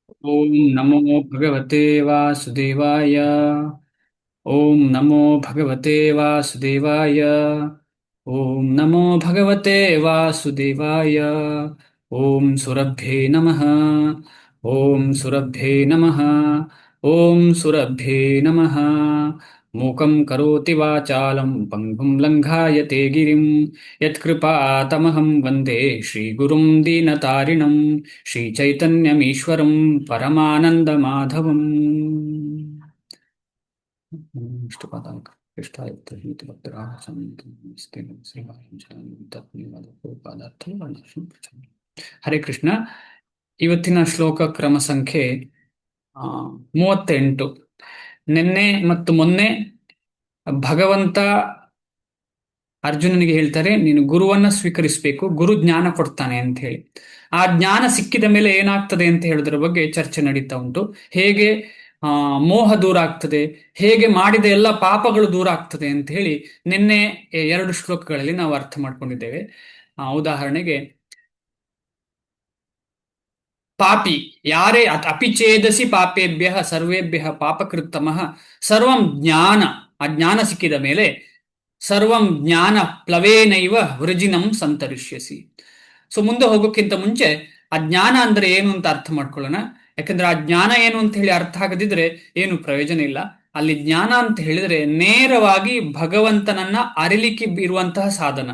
ॐ नमो भगवते वासुदेवाय। ॐ नमो भगवते वासुदेवाय। ॐ नमो भगवते वासुदेवाय। ॐ सुरभ्ये नमः। ॐ सुरभ्ये नमः। ॐ सुरभ्ये नमः। मूकं करोति वाचालं पङ्गुं लङ्घायते गिरिं यत्कृपातमहं वन्दे श्रीगुरुं दीनतारिणं श्रीचैतन्यमीश्वरं परमानन्दमाधवम्। ಹರೇ ಕೃಷ್ಣ. ಇವತ್ತಿನ ಶ್ಲೋಕ ಕ್ರಮ ಸಂಖ್ಯೆ ಆ, 38. ನಿನ್ನೆ ಮತ್ತು ಮೊನ್ನೆ ಭಗವಂತ ಅರ್ಜುನನಿಗೆ ಹೇಳ್ತಾರೆ, ನೀನು ಗುರುವನ್ನ ಸ್ವೀಕರಿಸಬೇಕು, ಗುರು ಜ್ಞಾನ ಕೊಡ್ತಾನೆ ಅಂತ ಹೇಳಿ. ಆ ಜ್ಞಾನ ಸಿಕ್ಕಿದ ಮೇಲೆ ಏನಾಗ್ತದೆ ಅಂತ ಹೇಳೋದ್ರ ಬಗ್ಗೆ ಚರ್ಚೆ ನಡೀತಾ ಉಂಟು. ಹೇಗೆ ಮೋಹ ದೂರ ಆಗ್ತದೆ, ಹೇಗೆ ಮಾಡಿದ ಎಲ್ಲ ಪಾಪಗಳು ದೂರ ಆಗ್ತದೆ ಅಂತ ಹೇಳಿ ನಿನ್ನೆ 2 ಶ್ಲೋಕಗಳಲ್ಲಿ ನಾವು ಅರ್ಥ ಮಾಡ್ಕೊಂಡಿದ್ದೇವೆ. ಉದಾಹರಣೆಗೆ, ಪಾಪಿ ಯಾರೇ ಅಪಿಚೇದಸಿ ಪಾಪೇಭ್ಯ ಸರ್ವೇಭ್ಯ ಪಾಪಕೃತ್ತಮಃ ಸರ್ವಂ ಜ್ಞಾನ, ಆ ಜ್ಞಾನ ಸಿಕ್ಕಿದ ಮೇಲೆ ಸರ್ವಂ ಜ್ಞಾನ ಪ್ಲವೇನೈವ ವೃಜಿನಂ ಸಂತರಿಷ್ಯಸಿ. ಸೊ ಮುಂದೆ ಹೋಗೋಕ್ಕಿಂತ ಮುಂಚೆ ಆ ಜ್ಞಾನ ಅಂದ್ರೆ ಏನು ಅಂತ ಅರ್ಥ ಮಾಡ್ಕೊಳ್ಳೋಣ. ಯಾಕಂದ್ರೆ ಆ ಜ್ಞಾನ ಏನು ಅಂತ ಹೇಳಿ ಅರ್ಥ ಆಗದಿದ್ರೆ ಏನು ಪ್ರಯೋಜನ ಇಲ್ಲ. ಅಲ್ಲಿ ಜ್ಞಾನ ಅಂತ ಹೇಳಿದ್ರೆ ನೇರವಾಗಿ ಭಗವಂತನನ್ನ ಅರಿಲಿಕ್ಕೆ ಇರುವಂತಹ ಸಾಧನ.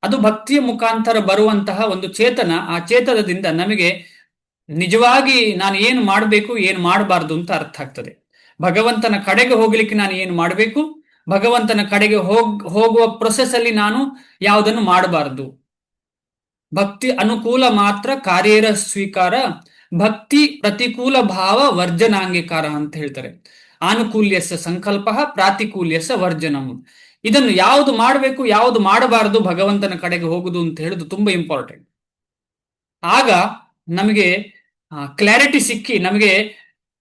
ಅದು ಭಕ್ತಿಯ ಮುಖಾಂತರ ಬರುವಂತಹ ಒಂದು ಚೇತನ. ಆ ಚೇತನದಿಂದ ನಮಗೆ ನಿಜವಾಗಿ ನಾನು ಏನು ಮಾಡಬೇಕು, ಏನು ಮಾಡಬಾರ್ದು ಅಂತ ಅರ್ಥ ಆಗ್ತದೆ. ಭಗವಂತನ ಕಡೆಗೆ ಹೋಗ್ಲಿಕ್ಕೆ ನಾನು ಏನು ಮಾಡಬೇಕು, ಭಗವಂತನ ಕಡೆಗೆ ಹೋಗುವ ಪ್ರೊಸೆಸ್ ಅಲ್ಲಿ ನಾನು ಯಾವುದನ್ನು ಮಾಡಬಾರದು. ಭಕ್ತಿ ಅನುಕೂಲ ಮಾತ್ರ ಕಾರ್ಯೇರ ಸ್ವೀಕಾರ, ಭಕ್ತಿ ಪ್ರತಿಕೂಲ ಭಾವ ವರ್ಜನಾಂಗೀಕಾರ ಅಂತ ಹೇಳ್ತಾರೆ. ಆನುಕೂಲ್ಯಸ ಸಂಕಲ್ಪ ಪ್ರಾತಿಕೂಲ್ಯಸ ವರ್ಜನಂ. ಇದನ್ನು ಯಾವುದು ಮಾಡಬೇಕು, ಯಾವುದು ಮಾಡಬಾರದು, ಭಗವಂತನ ಕಡೆಗೆ ಹೋಗುದು ಅಂತ ಹೇಳುದು ತುಂಬಾ ಇಂಪಾರ್ಟೆಂಟ್. ಆಗ ನಮಗೆ ಕ್ಲಾರಿಟಿ ಸಿಕ್ಕಿ ನಮಗೆ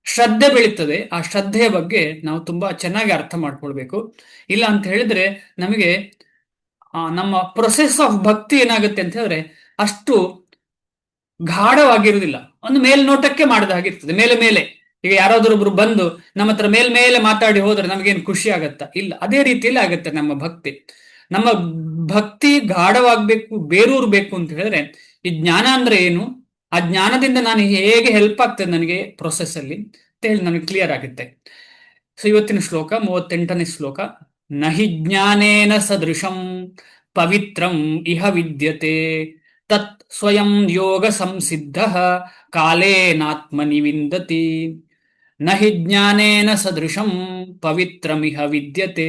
ಶ್ರದ್ಧೆ ಬೆಳೀತದೆ. ಆ ಶ್ರದ್ಧೆಯ ಬಗ್ಗೆ ನಾವು ತುಂಬಾ ಚೆನ್ನಾಗಿ ಅರ್ಥ ಮಾಡ್ಕೊಳ್ಬೇಕು. ಇಲ್ಲ ಅಂತ ಹೇಳಿದ್ರೆ ನಮಗೆ ನಮ್ಮ ಪ್ರೊಸೆಸ್ ಆಫ್ ಭಕ್ತಿ ಏನಾಗುತ್ತೆ ಅಂತ ಹೇಳಿದ್ರೆ ಅಷ್ಟು ಗಾಢವಾಗಿರುವುದಿಲ್ಲ. ಒಂದು ಮೇಲ್ನೋಟಕ್ಕೆ ಮಾಡಿದ ಹಾಗಿರ್ತದೆ, ಮೇಲೆ ಮೇಲೆ. ಈಗ ಯಾರಾದ್ರೊಬ್ರು ಬಂದು ನಮ್ಮ ಹತ್ರ ಮೇಲ್ಮೇಲೆ ಮಾತಾಡಿ ಹೋದ್ರೆ ನಮಗೇನು ಖುಷಿ ಆಗತ್ತಾ? ಇಲ್ಲ. ಅದೇ ರೀತಿಯಲ್ಲಿ ಆಗತ್ತೆ ನಮ್ಮ ಭಕ್ತಿ. ನಮ್ಮ ಭಕ್ತಿ ಗಾಢವಾಗ್ಬೇಕು, ಬೇರೂರ್ಬೇಕು ಅಂತ ಹೇಳಿದ್ರೆ ಈ ಜ್ಞಾನ ಅಂದ್ರೆ ಏನು, ಆ ಜ್ಞಾನದಿಂದ ನಾನು ಹೇಗೆ ಹೆಲ್ಪ್ ಆಗ್ತದೆ ನನಗೆ ಪ್ರೊಸೆಸ್ ಅಲ್ಲಿ ಅಂತ ಹೇಳಿ ನನಗೆ ಕ್ಲಿಯರ್ ಆಗುತ್ತೆ. ಸೊ ಇವತ್ತಿನ ಶ್ಲೋಕ 38ನೇ ಶ್ಲೋಕ. ನಹಿ ಜ್ಞಾನೇನ ಸದೃಶಂ ಪವಿತ್ರಂ ಇಹ ವಿದ್ಯತೆ ತತ್ ಸ್ವಯಂ ಯೋಗ ಸಂಸಿದ್ಧ ಕಾಲೇನಾತ್ಮನಿ ವಿಂದತಿ. ನಹಿ ಜ್ಞಾನೇನ ಸದೃಶಂ ಪವಿತ್ರಮಿಹ ವಿದ್ಯತೆ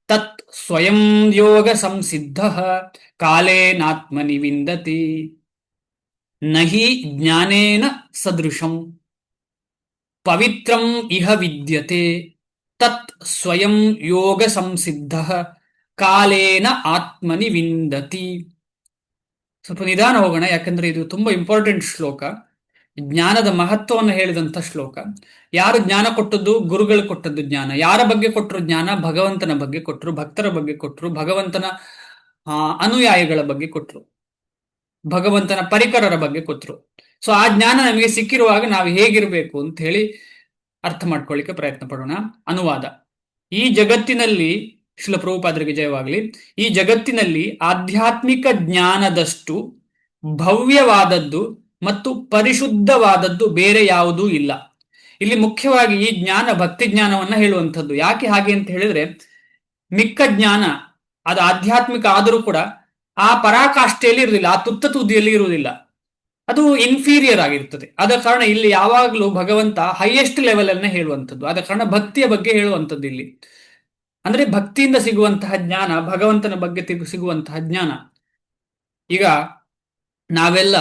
ತತ್ ಸ್ವಯಂ ಯೋಗ ಸಂಸಿದ್ಧ ಕಾಲೇನಾತ್ಮನಿ ವಿಂದತಿ. ನಹಿ ಜ್ಞಾನೇನ ಸದೃಶಂ ಪವಿತ್ರಂ ಇಹ ವಿದ್ಯತೆ ತತ್ ಸ್ವಯಂ ಯೋಗ ಸಂಸಿದ್ಧ ಕಾಲೇನ ಆತ್ಮನಿ ವಿಂದತಿ. ಸ್ವಲ್ಪ ನಿಧಾನ ಹೋಗೋಣ, ಯಾಕಂದ್ರೆ ಇದು ತುಂಬಾ ಇಂಪಾರ್ಟೆಂಟ್ ಶ್ಲೋಕ. ಜ್ಞಾನದ ಮಹತ್ವವನ್ನು ಹೇಳಿದಂತ ಶ್ಲೋಕ. ಯಾರು ಜ್ಞಾನ ಕೊಟ್ಟದ್ದು? ಗುರುಗಳು ಕೊಟ್ಟದ್ದು ಜ್ಞಾನ. ಯಾರ ಬಗ್ಗೆ ಕೊಟ್ಟರು ಜ್ಞಾನ? ಭಗವಂತನ ಬಗ್ಗೆ ಕೊಟ್ಟರು, ಭಕ್ತರ ಬಗ್ಗೆ ಕೊಟ್ಟರು, ಭಗವಂತನ ಅನುಯಾಯಿಗಳ ಬಗ್ಗೆ ಕೊಟ್ಟರು, ಭಗವಂತನ ಪರಿಕರರ ಬಗ್ಗೆ ಕೊಟ್ಟರು. ಸೊ ಆ ಜ್ಞಾನ ನಮಗೆ ಸಿಕ್ಕಿರುವಾಗ ನಾವು ಹೇಗಿರಬೇಕು ಅಂತ ಹೇಳಿ ಅರ್ಥ ಮಾಡ್ಕೊಳ್ಳಿಕ್ಕೆ ಪ್ರಯತ್ನ ಪಡೋಣ. ಅನುವಾದ. ಈ ಜಗತ್ತಿನಲ್ಲಿ, ಶ್ರೀಲ ಪ್ರಭುಪಾದರಿಗೆ ಜಯವಾಗಲಿ, ಈ ಜಗತ್ತಿನಲ್ಲಿ ಆಧ್ಯಾತ್ಮಿಕ ಜ್ಞಾನದಷ್ಟು ಭವ್ಯವಾದದ್ದು ಮತ್ತು ಪರಿಶುದ್ಧವಾದದ್ದು ಬೇರೆ ಯಾವುದೂ ಇಲ್ಲ. ಇಲ್ಲಿ ಮುಖ್ಯವಾಗಿ ಈ ಜ್ಞಾನ ಭಕ್ತಿ ಜ್ಞಾನವನ್ನ ಹೇಳುವಂಥದ್ದು. ಯಾಕೆ ಹಾಗೆ ಅಂತ ಹೇಳಿದ್ರೆ, ಮಿಕ್ಕ ಜ್ಞಾನ ಅದು ಆಧ್ಯಾತ್ಮಿಕ ಆದರೂ ಕೂಡ ಆ ಪರಾಕಾಷ್ಠೆಯಲ್ಲಿ ಇರುವುದಿಲ್ಲ, ಆ ತುತ್ತ ತುದಿಯಲ್ಲಿ ಇರುವುದಿಲ್ಲ, ಅದು ಇನ್ಫೀರಿಯರ್ ಆಗಿರ್ತದೆ. ಆದ ಕಾರಣ ಇಲ್ಲಿ ಯಾವಾಗಲೂ ಭಗವಂತ ಹೈಯೆಸ್ಟ್ ಲೆವೆಲ್ ಅನ್ನ ಹೇಳುವಂಥದ್ದು. ಆದ ಕಾರಣ ಭಕ್ತಿಯ ಬಗ್ಗೆ ಹೇಳುವಂಥದ್ದು ಇಲ್ಲಿ. ಅಂದ್ರೆ ಭಕ್ತಿಯಿಂದ ಸಿಗುವಂತಹ ಜ್ಞಾನ, ಭಗವಂತನ ಬಗ್ಗೆ ಸಿಗುವಂತಹ ಜ್ಞಾನ. ಈಗ ನಾವೆಲ್ಲ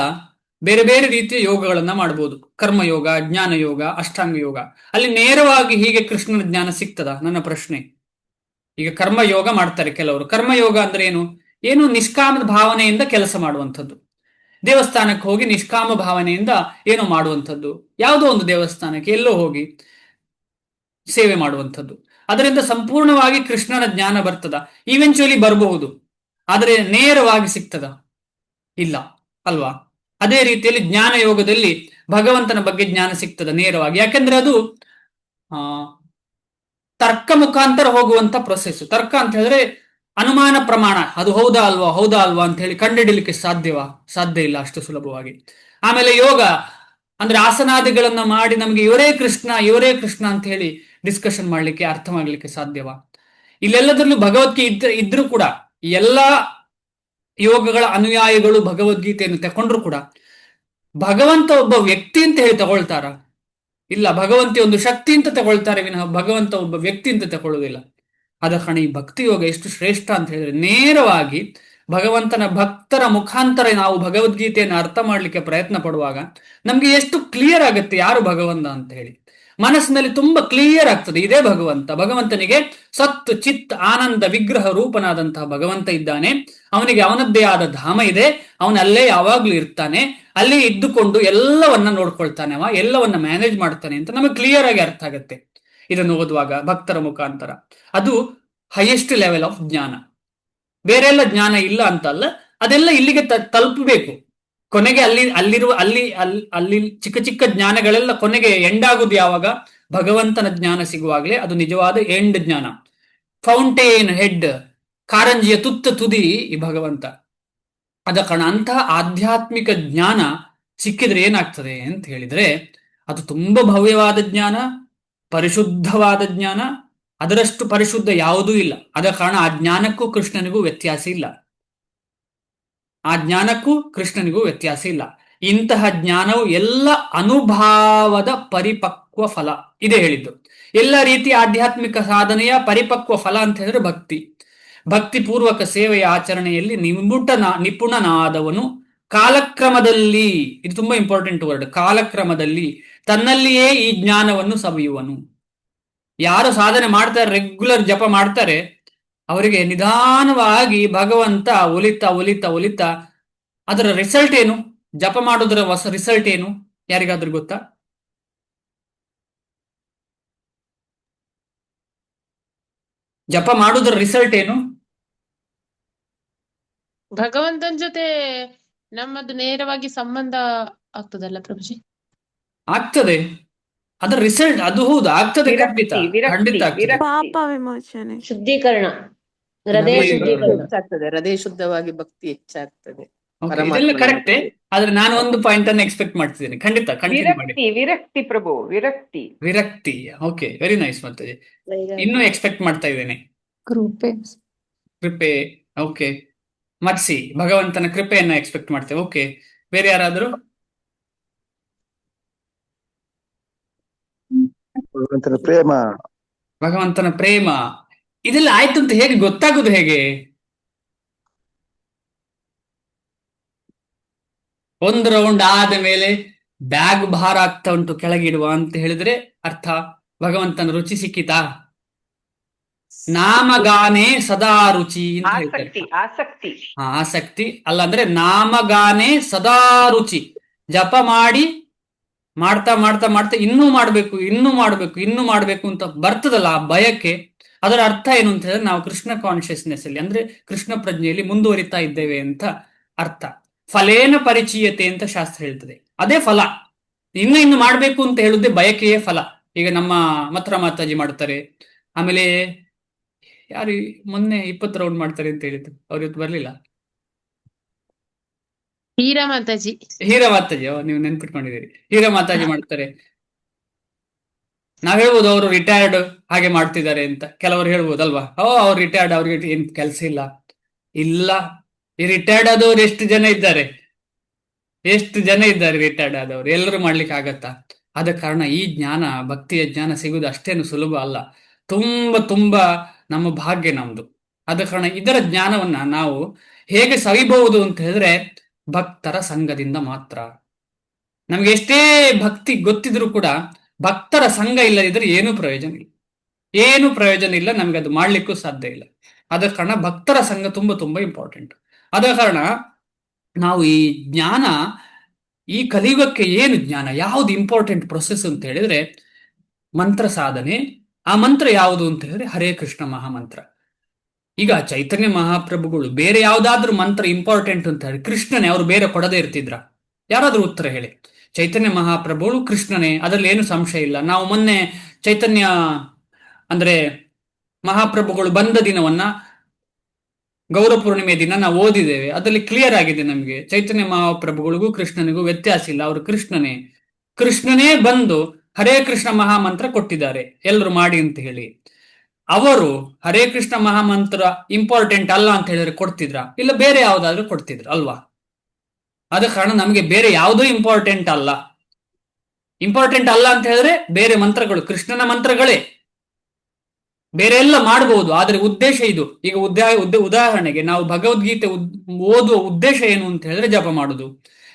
ಬೇರೆ ಬೇರೆ ರೀತಿಯ ಯೋಗಗಳನ್ನ ಮಾಡಬಹುದು. ಕರ್ಮಯೋಗ, ಜ್ಞಾನ ಯೋಗ, ಅಷ್ಟಾಂಗ ಯೋಗ. ಅಲ್ಲಿ ನೇರವಾಗಿ ಹೀಗೆ ಕೃಷ್ಣನ ಜ್ಞಾನ ಸಿಗ್ತದ? ನನ್ನ ಪ್ರಶ್ನೆ. ಈಗ ಕರ್ಮಯೋಗ ಮಾಡ್ತಾರೆ ಕೆಲವರು. ಕರ್ಮಯೋಗ ಅಂದ್ರೆ ಏನು? ಏನು ನಿಷ್ಕಾಮ ಭಾವನೆಯಿಂದ ಕೆಲಸ ಮಾಡುವಂಥದ್ದು. ದೇವಸ್ಥಾನಕ್ಕೆ ಹೋಗಿ ನಿಷ್ಕಾಮ ಭಾವನೆಯಿಂದ ಏನೋ ಮಾಡುವಂಥದ್ದು, ಯಾವುದೋ ಒಂದು ದೇವಸ್ಥಾನಕ್ಕೆ ಎಲ್ಲೋ ಹೋಗಿ ಸೇವೆ ಮಾಡುವಂಥದ್ದು. ಅದರಿಂದ ಸಂಪೂರ್ಣವಾಗಿ ಕೃಷ್ಣನ ಜ್ಞಾನ ಬರ್ತದ? ಇವೆಂಚುಲಿ ಬರಬಹುದು, ಆದರೆ ನೇರವಾಗಿ ಸಿಗ್ತದ? ಇಲ್ಲ ಅಲ್ವಾ? ಅದೇ ರೀತಿಯಲ್ಲಿ ಜ್ಞಾನ ಯೋಗದಲ್ಲಿ ಭಗವಂತನ ಬಗ್ಗೆ ಜ್ಞಾನ ಸಿಗ್ತದೆ ನೇರವಾಗಿ. ಯಾಕೆಂದ್ರೆ ಅದು ಆ ತರ್ಕ ಮುಖಾಂತರ ಹೋಗುವಂತ ಪ್ರೊಸೆಸ್. ತರ್ಕ ಅಂತ ಹೇಳಿದ್ರೆ ಅನುಮಾನ ಪ್ರಮಾಣ, ಅದು ಹೌದಾ ಅಲ್ವಾ ಹೌದಾ ಅಲ್ವಾ ಅಂತ ಹೇಳಿ ಕಂಡುಹಿಡಿಯಲಿಕ್ಕೆ ಸಾಧ್ಯ ಇಲ್ಲ ಅಷ್ಟು ಸುಲಭವಾಗಿ. ಆಮೇಲೆ ಯೋಗ ಅಂದ್ರೆ ಆಸನಾದಿಗಳನ್ನ ಮಾಡಿ ನಮಗೆ ಇವರೇ ಕೃಷ್ಣ ಅಂತ ಹೇಳಿ ಡಿಸ್ಕಷನ್ ಮಾಡ್ಲಿಕ್ಕೆ, ಅರ್ಥ ಮಾಡ್ಲಿಕ್ಕೆ ಸಾಧ್ಯವಾ. ಇಲ್ಲೆಲ್ಲದರಲ್ಲೂ ಭಗವದ್ಗೀತೆ ಇದ್ರೂ ಕೂಡ, ಎಲ್ಲಾ ಯೋಗಗಳ ಅನುಯಾಯಿಗಳು ಭಗವದ್ಗೀತೆಯನ್ನು ತಕೊಂಡ್ರು ಕೂಡ ಭಗವಂತ ಒಬ್ಬ ವ್ಯಕ್ತಿ ಅಂತ ಹೇಳಿ ತಗೊಳ್ತಾರ? ಇಲ್ಲ, ಭಗವಂತಿ ಒಂದು ಶಕ್ತಿ ಅಂತ ತಗೊಳ್ತಾರೆ ವಿನಃ ಭಗವಂತ ಒಬ್ಬ ವ್ಯಕ್ತಿ ಅಂತ ತಗೊಳ್ಳುವುದಿಲ್ಲ. ಆದ ಕಾರಣ ಈ ಭಕ್ತಿ ಯೋಗ ಎಷ್ಟು ಶ್ರೇಷ್ಠ ಅಂತ ಹೇಳಿದ್ರೆ, ನೇರವಾಗಿ ಭಗವಂತನ ಭಕ್ತರ ಮುಖಾಂತರ ನಾವು ಭಗವದ್ಗೀತೆಯನ್ನು ಅರ್ಥ ಮಾಡ್ಲಿಕ್ಕೆ ಪ್ರಯತ್ನ ಪಡುವಾಗ ನಮ್ಗೆ ಎಷ್ಟು ಕ್ಲಿಯರ್ ಆಗುತ್ತೆ ಯಾರು ಭಗವಂತ ಅಂತ ಹೇಳಿ. ಮನಸ್ಸಿನಲ್ಲಿ ತುಂಬಾ ಕ್ಲಿಯರ್ ಆಗ್ತದೆ, ಇದೇ ಭಗವಂತನಿಗೆ ಸತ್ ಚಿತ್ ಆನಂದ ವಿಗ್ರಹ ರೂಪನಾದಂತಹ ಭಗವಂತ ಇದ್ದಾನೆ. ಅವನಿಗೆ ಅವನದ್ದೇ ಆದ ಧಾಮ ಇದೆ, ಅವನಲ್ಲೇ ಯಾವಾಗ್ಲೂ ಇರ್ತಾನೆ, ಅಲ್ಲಿ ಇದ್ದುಕೊಂಡು ಎಲ್ಲವನ್ನ ನೋಡ್ಕೊಳ್ತಾನೆ, ಎಲ್ಲವನ್ನ ಮ್ಯಾನೇಜ್ ಮಾಡ್ತಾನೆ ಅಂತ ನಮಗೆ ಕ್ಲಿಯರ್ ಆಗಿ ಅರ್ಥ ಆಗುತ್ತೆ ಇದನ್ನು ಓದುವಾಗ ಭಕ್ತರ ಮುಖಾಂತರ. ಅದು ಹೈಯೆಸ್ಟ್ ಲೆವೆಲ್ ಆಫ್ ಜ್ಞಾನ. ಬೇರೆಲ್ಲ ಜ್ಞಾನ ಇಲ್ಲ ಅಂತಲ್ಲ, ಅದೆಲ್ಲ ಇಲ್ಲಿಗೆ ತಲುಪಬೇಕು. ಕೊನೆಗೆ ಅಲ್ಲಿ ಚಿಕ್ಕ ಚಿಕ್ಕ ಜ್ಞಾನಗಳೆಲ್ಲ ಕೊನೆಗೆ ಎಂಡ್ ಆಗುದು ಯಾವಾಗ? ಭಗವಂತನ ಜ್ಞಾನ ಸಿಗುವಾಗಲೇ ಅದು ನಿಜವಾದ ಎಂಡ್ ಜ್ಞಾನ. ಫೌಂಟೇನ್ ಹೆಡ್, ಕಾರಂಜಿಯ ತುದಿ ಈ ಭಗವಂತ. ಆದ ಕಾರಣ ಅಂತಹ ಆಧ್ಯಾತ್ಮಿಕ ಜ್ಞಾನ ಸಿಕ್ಕಿದ್ರೆ ಏನಾಗ್ತದೆ ಅಂತ ಹೇಳಿದ್ರೆ, ಅದು ತುಂಬಾ ಭವ್ಯವಾದ ಜ್ಞಾನ, ಪರಿಶುದ್ಧವಾದ ಜ್ಞಾನ. ಅದರಷ್ಟು ಪರಿಶುದ್ಧ ಯಾವುದೂ ಇಲ್ಲ. ಆದ ಕಾರಣ ಆ ಜ್ಞಾನಕ್ಕೂ ಕೃಷ್ಣನಿಗೂ ವ್ಯತ್ಯಾಸ ಇಲ್ಲ. ಇಂತಹ ಜ್ಞಾನವು ಎಲ್ಲ ಅನುಭಾವದ ಪರಿಪಕ್ವ ಫಲ. ಇದೇ ಹೇಳಿದ್ದು. ಎಲ್ಲ ರೀತಿಯ ಆಧ್ಯಾತ್ಮಿಕ ಸಾಧನೆಯ ಪರಿಪಕ್ವ ಫಲ ಅಂತ ಹೇಳಿದ್ರೆ ಭಕ್ತಿ ಪೂರ್ವಕ ಸೇವೆಯ ಆಚರಣೆಯಲ್ಲಿ ನಿಪುಣನಾದವನು ಕಾಲಕ್ರಮದಲ್ಲಿ, ಇದು ತುಂಬಾ ಇಂಪಾರ್ಟೆಂಟ್ ವರ್ಡ್, ಕಾಲಕ್ರಮದಲ್ಲಿ ತನ್ನಲ್ಲಿಯೇ ಈ ಜ್ಞಾನವನ್ನು ಸವಿಯುವನು. ಯಾರು ಸಾಧನೆ ಮಾಡ್ತಾರೆ, ರೆಗ್ಯುಲರ್ ಜಪ ಮಾಡ್ತಾರೆ, ಅವರಿಗೆ ನಿಧಾನವಾಗಿ ಭಗವಂತ ಒಲಿತಾ ಅದರ ರಿಸಲ್ಟ್ ಏನು? ಜಪ ಮಾಡೋದರ ರಿಸಲ್ಟ್ ಏನು? ಯಾರಿಗಾದ್ರೂ ಗೊತ್ತಾ? ಜಪ ಮಾಡೋದರ ರಿಸಲ್ಟ್ ಏನು? ಭಗವಂತನ ಜೊತೆ ನಮ್ಮದು ನೇರವಾಗಿ ಸಂಬಂಧ ಆಗ್ತದಲ್ಲ ಪ್ರಭುಜಿ? ಆಗ್ತದೆ. ಅದರ ರಿಸಲ್ಟ್ ಅದು ಹೌದು, ಆಗ್ತದೆ, ಖಂಡಿತ ಆಗ್ತದೆ. ಪಾಪ ವಿಮೋಚನೆ, ಶುದ್ಧೀಕರಣ, ಹೃದಯ ಶುದ್ಧೀಕರಣ ಹೆಚ್ಚಾಗ್ತದೆ, ಹೃದಯ ಶುದ್ಧವಾಗಿ ಭಕ್ತಿ ಹೆಚ್ಚಾಗ್ತದೆ. ಇದೆಲ್ಲ ಕರೆಕ್ಟೇ. ಆದ್ರೆ ನಾನು ಒಂದು ಪಾಯಿಂಟ್ ಅನ್ನು ಎಕ್ಸ್ಪೆಕ್ಟ್ ಮಾಡ್ತಿದ್ದೇನೆ. ಖಂಡಿತ ವಿರಕ್ತಿ ಪ್ರಭು, ವಿರಕ್ತಿ. Okay, very nice. ಮತ್ತೆ ಇನ್ನೂ ಎಕ್ಸ್ಪೆಕ್ಟ್ ಮಾಡ್ತಾ ಇದ್ದೇನೆ. ಕೃಪೆ. ಓಕೆ, ಮರ್ಸಿ, ಭಗವಂತನ ಕೃಪೆಯನ್ನ ಎಕ್ಸ್ಪೆಕ್ಟ್ ಮಾಡ್ತೇವೆ. ಓಕೆ, ಬೇರೆ ಯಾರಾದ್ರೂ? ಭಗವಂತನ ಪ್ರೇಮ ಇದೆಲ್ಲ ಆಯ್ತು ಅಂತ ಹೇಗೆ ಗೊತ್ತಾಗುದು? ಹೇಗೆ? ಒಂದು ರೌಂಡ್ ಆದ ಮೇಲೆ ಬ್ಯಾಗ್ ಭಾರ ಆಗ್ತಾ ಉಂಟು ಕೆಳಗಿಡುವ ಅಂತ ಹೇಳಿದ್ರೆ ಅರ್ಥ ಭಗವಂತನ ರುಚಿ ಸಿಕ್ಕಿತಾ? ನಾಮಗಾನೆ ಸದಾ ರುಚಿ ಅಂತ ಹೇಳ್ತಾರೆ. ಆಸಕ್ತಿ ಅಲ್ಲ, ಅಂದ್ರೆ ನಾಮಗಾನೆ ಸದಾ ರುಚಿ. ಜಪ ಮಾಡ್ತಾ ಇನ್ನೂ ಮಾಡ್ಬೇಕು ಅಂತ ಬರ್ತದಲ್ಲ ಆ ಬಯಕೆ. ಅದರ ಅರ್ಥ ಏನು ಅಂತ ಹೇಳಿದ್ರೆ ನಾವು ಕೃಷ್ಣ ಕಾನ್ಶಿಯಸ್ನೆಸ್ ಅಲ್ಲಿ, ಅಂದ್ರೆ ಕೃಷ್ಣ ಪ್ರಜ್ಞೆಯಲ್ಲಿ ಮುಂದುವರಿತಾ ಇದ್ದೇವೆ ಅಂತ ಅರ್ಥ. ಫಲೇನ ಪರಿಚಯತೆ ಅಂತ ಶಾಸ್ತ್ರ ಹೇಳ್ತದೆ. ಅದೇ ಫಲ. ಇನ್ನು ಮಾಡ್ಬೇಕು ಅಂತ ಹೇಳುದೇ ಬಯಕೆಯೇ ಫಲ. ಈಗ ನಮ್ಮ ಮಥುರಾ ಮಾತಾಜಿ ಮಾಡ್ತಾರೆ, ಆಮೇಲೆ ಯಾರು ಮೊನ್ನೆ 20 ರೌಂಡ್ ಮಾಡ್ತಾರೆ ಅಂತ ಹೇಳಿದ್ರು, ಅವ್ರು ಇವತ್ತು ಬರ್ಲಿಲ್ಲ. ಹೀರಾ ಮಾತಾಜಿ, ನೀವು ನೆನ್ಪಿಟ್ಕೊಂಡಿದ್ದೀರಿ. ಹೀರಾ ಮಾತಾಜಿ ಮಾಡ್ತಾರೆ. ನಾವ್ ಹೇಳ್ಬೋದು ಅವರು ರಿಟೈರ್ಡ್ ಹಾಗೆ ಮಾಡ್ತಿದ್ದಾರೆ ಅಂತ. ಕೆಲವರು ಹೇಳ್ಬೋದಲ್ವಾ, ಅವ್ರು ರಿಟೈರ್ಡ್, ಅವ್ರಿಗೆ ಏನ್ ಕೆಲಸ ಇಲ್ಲ. ಈ ರಿಟೈರ್ಡ್ ಆದವ್ರು ಎಷ್ಟು ಜನ ಇದ್ದಾರೆ ರಿಟೈರ್ಡ್ ಆದವ್ರು? ಎಲ್ಲರೂ ಮಾಡ್ಲಿಕ್ಕೆ ಆಗತ್ತಾ? ಆದ ಕಾರಣ ಈ ಜ್ಞಾನ, ಭಕ್ತಿಯ ಜ್ಞಾನ ಸಿಗುವುದು ಅಷ್ಟೇನು ಸುಲಭ ಅಲ್ಲ. ತುಂಬಾ ನಮ್ಮ ಭಾಗ್ಯ ನಮ್ದು. ಆದ ಕಾರಣ ಇದರ ಜ್ಞಾನವನ್ನ ನಾವು ಹೇಗೆ ಸವಿಬಹುದು ಅಂತ ಹೇಳಿದ್ರೆ ಭಕ್ತರ ಸಂಘದಿಂದ ಮಾತ್ರ. ನಮ್ಗೆ ಎಷ್ಟೇ ಭಕ್ತಿ ಗೊತ್ತಿದ್ರು ಕೂಡ ಭಕ್ತರ ಸಂಘ ಇಲ್ಲದಿದ್ರೆ ಏನೂ ಪ್ರಯೋಜನ ಇಲ್ಲ, ನಮ್ಗೆ ಅದು ಮಾಡ್ಲಿಕ್ಕೂ ಸಾಧ್ಯ ಇಲ್ಲ. ಆದ ಕಾರಣ ಭಕ್ತರ ಸಂಘ ತುಂಬಾ ಇಂಪಾರ್ಟೆಂಟ್. ಆದ ಕಾರಣ ನಾವು ಈ ಜ್ಞಾನ, ಈ ಕಲಿಯುಗಕ್ಕೆ ಏನು ಜ್ಞಾನ, ಯಾವ್ದು ಇಂಪಾರ್ಟೆಂಟ್ ಪ್ರೊಸೆಸ್ ಅಂತ ಹೇಳಿದ್ರೆ ಮಂತ್ರ ಸಾಧನೆ. ಆ ಮಂತ್ರ ಯಾವುದು ಅಂತ ಹೇಳಿದ್ರೆ ಹರೇ ಕೃಷ್ಣ ಮಹಾಮಂತ್ರ. ಈಗ ಚೈತನ್ಯ ಮಹಾಪ್ರಭುಗಳು ಬೇರೆ ಯಾವ್ದಾದ್ರು ಮಂತ್ರ ಇಂಪಾರ್ಟೆಂಟ್ ಅಂತ ಹೇಳಿ ಕೃಷ್ಣನೇ ಅವರು ಬೇರೆ ಕೊಡದೇ ಇರ್ತಿದ್ರ? ಯಾರಾದ್ರೂ ಉತ್ತರ ಹೇಳಿ. ಚೈತನ್ಯ ಮಹಾಪ್ರಭುಗಳು ಕೃಷ್ಣನೇ, ಅದರಲ್ಲಿ ಏನು ಸಂಶಯ ಇಲ್ಲ. ನಾವು ಮೊನ್ನೆ ಚೈತನ್ಯ ಅಂದ್ರೆ ಮಹಾಪ್ರಭುಗಳು ಬಂದ ದಿನವನ್ನ ಗೌರ ಪೂರ್ಣಿಮೆ ದಿನ ನಾವು ಓದಿದ್ದೇವೆ. ಅದರಲ್ಲಿ ಕ್ಲಿಯರ್ ಆಗಿದೆ ನಮಗೆ ಚೈತನ್ಯ ಮಹಾಪ್ರಭುಗಳಿಗೂ ಕೃಷ್ಣನಿಗೂ ವ್ಯತ್ಯಾಸ ಇಲ್ಲ. ಅವರು ಕೃಷ್ಣನೇ ಬಂದು ಹರೇ ಕೃಷ್ಣ ಮಹಾಮಂತ್ರ ಕೊಟ್ಟಿದ್ದಾರೆ, ಎಲ್ಲರೂ ಮಾಡಿ ಅಂತ ಹೇಳಿ. ಅವರು ಹರೇ ಕೃಷ್ಣ ಮಹಾಮಂತ್ರ ಇಂಪಾರ್ಟೆಂಟ್ ಅಲ್ಲ ಅಂತ ಹೇಳಿದ್ರೆ ಕೊಡ್ತಿದ್ರ, ಇಲ್ಲ ಬೇರೆ ಯಾವ್ದಾದ್ರು ಕೊಡ್ತಿದ್ರ ಅಲ್ವಾ? ಆದ ಕಾರಣ ನಮಗೆ ಬೇರೆ ಯಾವುದೂ ಇಂಪಾರ್ಟೆಂಟ್ ಅಲ್ಲ ಅಂತ ಹೇಳಿದ್ರೆ ಬೇರೆ ಮಂತ್ರಗಳು ಕೃಷ್ಣನ ಮಂತ್ರಗಳೇ, ಬೇರೆ ಎಲ್ಲ ಮಾಡಬಹುದು. ಆದ್ರೆ ಉದ್ದೇಶ ಇದು. ಈಗ ಉದಾಹರಣೆಗೆ ನಾವು ಭಗವದ್ಗೀತೆ ಓದುವ ಉದ್ದೇಶ ಏನು ಅಂತ ಹೇಳಿದ್ರೆ ಜಪ ಮಾಡುದು,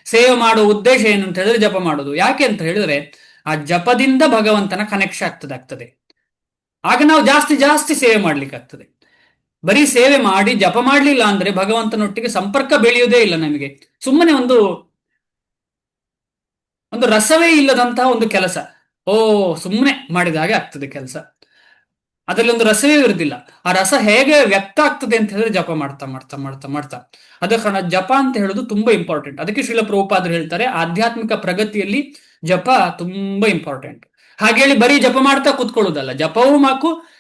ಸೇವೆ ಮಾಡುವ ಉದ್ದೇಶ ಏನು ಅಂತ ಹೇಳಿದ್ರೆ ಜಪ ಮಾಡುದು. ಯಾಕೆ ಅಂತ ಹೇಳಿದ್ರೆ ಆ ಜಪದಿಂದ ಭಗವಂತನ ಕನೆಕ್ಷನ್ ಆಗ್ತದೆ. ಆಗ ನಾವು ಜಾಸ್ತಿ ಸೇವೆ ಮಾಡ್ಲಿಕ್ಕೆ ಆಗ್ತದೆ. ಬರೀ ಸೇವೆ ಮಾಡಿ ಜಪ ಮಾಡ್ಲಿಲ್ಲ ಅಂದ್ರೆ ಭಗವಂತನೊಟ್ಟಿಗೆ ಸಂಪರ್ಕ ಬೆಳೆಯುವುದೇ ಇಲ್ಲ ನಮಗೆ. ಸುಮ್ಮನೆ ಒಂದು ರಸವೇ ಇಲ್ಲದಂತಹ ಒಂದು ಕೆಲಸ, ಸುಮ್ಮನೆ ಮಾಡಿದ ಹಾಗೆ ಆಗ್ತದೆ ಕೆಲಸ. ಅದರಲ್ಲಿ ಒಂದು ರಸವೇ ಇರುವುದಿಲ್ಲ. ಆ ರಸ ಹೇಗೆ ವ್ಯಕ್ತ ಆಗ್ತದೆ ಅಂತ ಹೇಳಿದ್ರೆ ಜಪ ಮಾಡ್ತಾ ಅದ ಕಾರಣ ಜಪ ಅಂತ ಹೇಳುದು ತುಂಬಾ ಇಂಪಾರ್ಟೆಂಟ್. ಅದಕ್ಕೆ ಶ್ರೀಲ ಪ್ರಭುಪಾದರು ಹೇಳ್ತಾರೆ, ಆಧ್ಯಾತ್ಮಿಕ ಪ್ರಗತಿಯಲ್ಲಿ ಜಪ ತುಂಬಾ ಇಂಪಾರ್ಟೆಂಟ್. ಹಾಗೇಳಿ ಬರೀ ಜಪ ಮಾಡ್ತಾ ಕೂತ್ಕೊಳ್ಳೋದಲ್ಲ,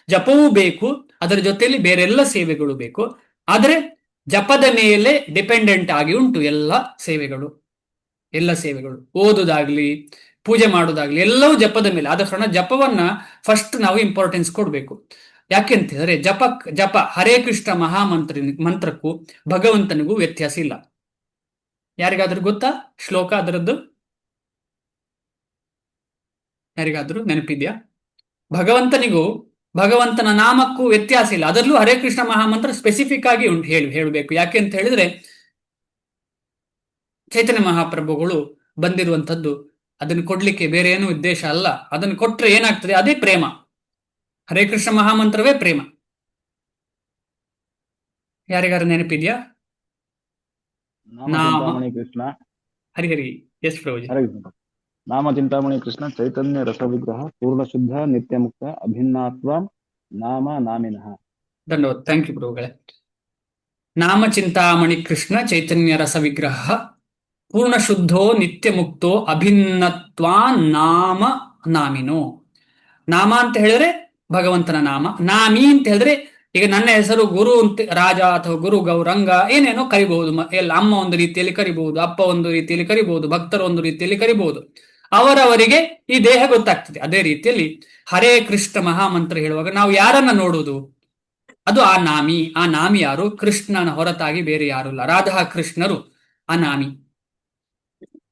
ಜಪವೂ ಬೇಕು, ಅದರ ಜೊತೆಯಲ್ಲಿ ಬೇರೆಲ್ಲ ಸೇವೆಗಳು ಬೇಕು. ಆದರೆ ಜಪದ ಮೇಲೆ ಡಿಪೆಂಡೆಂಟ್ ಆಗಿ ಉಂಟು ಎಲ್ಲ ಸೇವೆಗಳು. ಓದುದಾಗ್ಲಿ, ಪೂಜೆ ಮಾಡೋದಾಗ್ಲಿ ಎಲ್ಲವೂ ಜಪದ ಮೇಲೆ. ಆದ ಕಾರಣ ಜಪವನ್ನ ಫಸ್ಟ್ ನಾವು ಇಂಪಾರ್ಟೆನ್ಸ್ ಕೊಡ್ಬೇಕು. ಯಾಕೆಂತ ಹೇಳಿದ್ರೆ ಜಪ ಹರೇ ಕೃಷ್ಣ ಮಂತ್ರಕ್ಕೂ ಭಗವಂತನಿಗೂ ವ್ಯತ್ಯಾಸ ಇಲ್ಲ. ಯಾರಿಗಾದ್ರೂ ಗೊತ್ತಾ ಶ್ಲೋಕ ಅದರದ್ದು? ಯಾರಿಗಾದ್ರೂ ನೆನಪಿದ್ಯಾ? ಭಗವಂತನ ನಾಮಕ್ಕೂ ವ್ಯತ್ಯಾಸ ಇಲ್ಲ. ಅದರಲ್ಲೂ ಹರೇ ಕೃಷ್ಣ ಮಹಾಮಂತ್ರ ಸ್ಪೆಸಿಫಿಕ್ ಆಗಿ ಉಂಟು ಹೇಳಬೇಕು. ಯಾಕೆ ಅಂತ ಹೇಳಿದ್ರೆ ಚೈತನ್ಯ ಮಹಾಪ್ರಭುಗಳು ಬಂದಿರುವಂತದ್ದು ಅದನ್ನು ಕೊಡ್ಲಿಕ್ಕೆ ಬೇರೆ ಏನೂ ಉದ್ದೇಶ ಅಲ್ಲ. ಅದನ್ನು ಕೊಟ್ರೆ ಏನಾಗ್ತದೆ? ಅದೇ ಪ್ರೇಮ. ಹರೇ ಕೃಷ್ಣ ಮಹಾಮಂತ್ರವೇ ಪ್ರೇಮ. ಯಾರಿಗಾರು ನೆನಪಿದ್ಯಾ? ಕೃಷ್ಣ ಹರಿ ಎಸ್ ಪ್ರಭುಜಿ. ನಾಮ ಚಿಂತಾಮಣಿ ಕೃಷ್ಣ ಚೈತನ್ಯ ರಸ ವಿಗ್ರಹ ಪೂರ್ಣ ಶುದ್ಧ ನಿತ್ಯ ಮುಕ್ತ ಅಭಿನ್ನಾತ್ವ ನಾಮ ನಾಮಿನಃ. ಧನ್ಯವಾದ, ಥ್ಯಾಂಕ್ ಯು ಪ್ರಭುಗಳೇ. ನಾಮ ಚಿಂತಾಮಣಿ ಕೃಷ್ಣ ಚೈತನ್ಯ ರಸ ವಿಗ್ರಹ ಪೂರ್ಣ ಶುದ್ಧೋ ನಿತ್ಯ ಮುಕ್ತೋ ಅಭಿನ್ನತ್ವಾ ನಾಮ ನಾಮಿನೋ. ನಾಮ ಅಂತ ಹೇಳಿದ್ರೆ ಭಗವಂತನ ನಾಮ. ನಾಮಿ ಅಂತ ಹೇಳಿದ್ರೆ ಈಗ ನನ್ನ ಹೆಸರು ಗುರು ಅಂತ ರಾಜ ಅಥವಾ ಗುರು ಗೌರಂಗ ಏನೇನೋ ಕರಿಬಹುದು. ಎಲ್ಲ ಅಮ್ಮ ಒಂದು ರೀತಿಯಲ್ಲಿ ಕರಿಬಹುದು, ಅಪ್ಪ ಒಂದು ರೀತಿಯಲ್ಲಿ ಕರಿಬಹುದು, ಭಕ್ತರು ಒಂದು ರೀತಿಯಲ್ಲಿ ಕರಿಬಹುದು. ಅವರವರಿಗೆ ಈ ದೇಹ ಗೊತ್ತಾಗ್ತದೆ. ಅದೇ ರೀತಿಯಲ್ಲಿ ಹರೇ ಕೃಷ್ಣ ಮಹಾಮಂತ್ರ ಹೇಳುವಾಗ ನಾವು ಯಾರನ್ನ ನೋಡುವುದು? ಅದು ಆ ನಾಮಿ. ಆ ನಾಮಿ ಯಾರು? ಕೃಷ್ಣನ ಹೊರತಾಗಿ ಬೇರೆ ಯಾರು ಇಲ್ಲ. ರಾಧಾ ಕೃಷ್ಣರು ಆ ನಾಮಿ.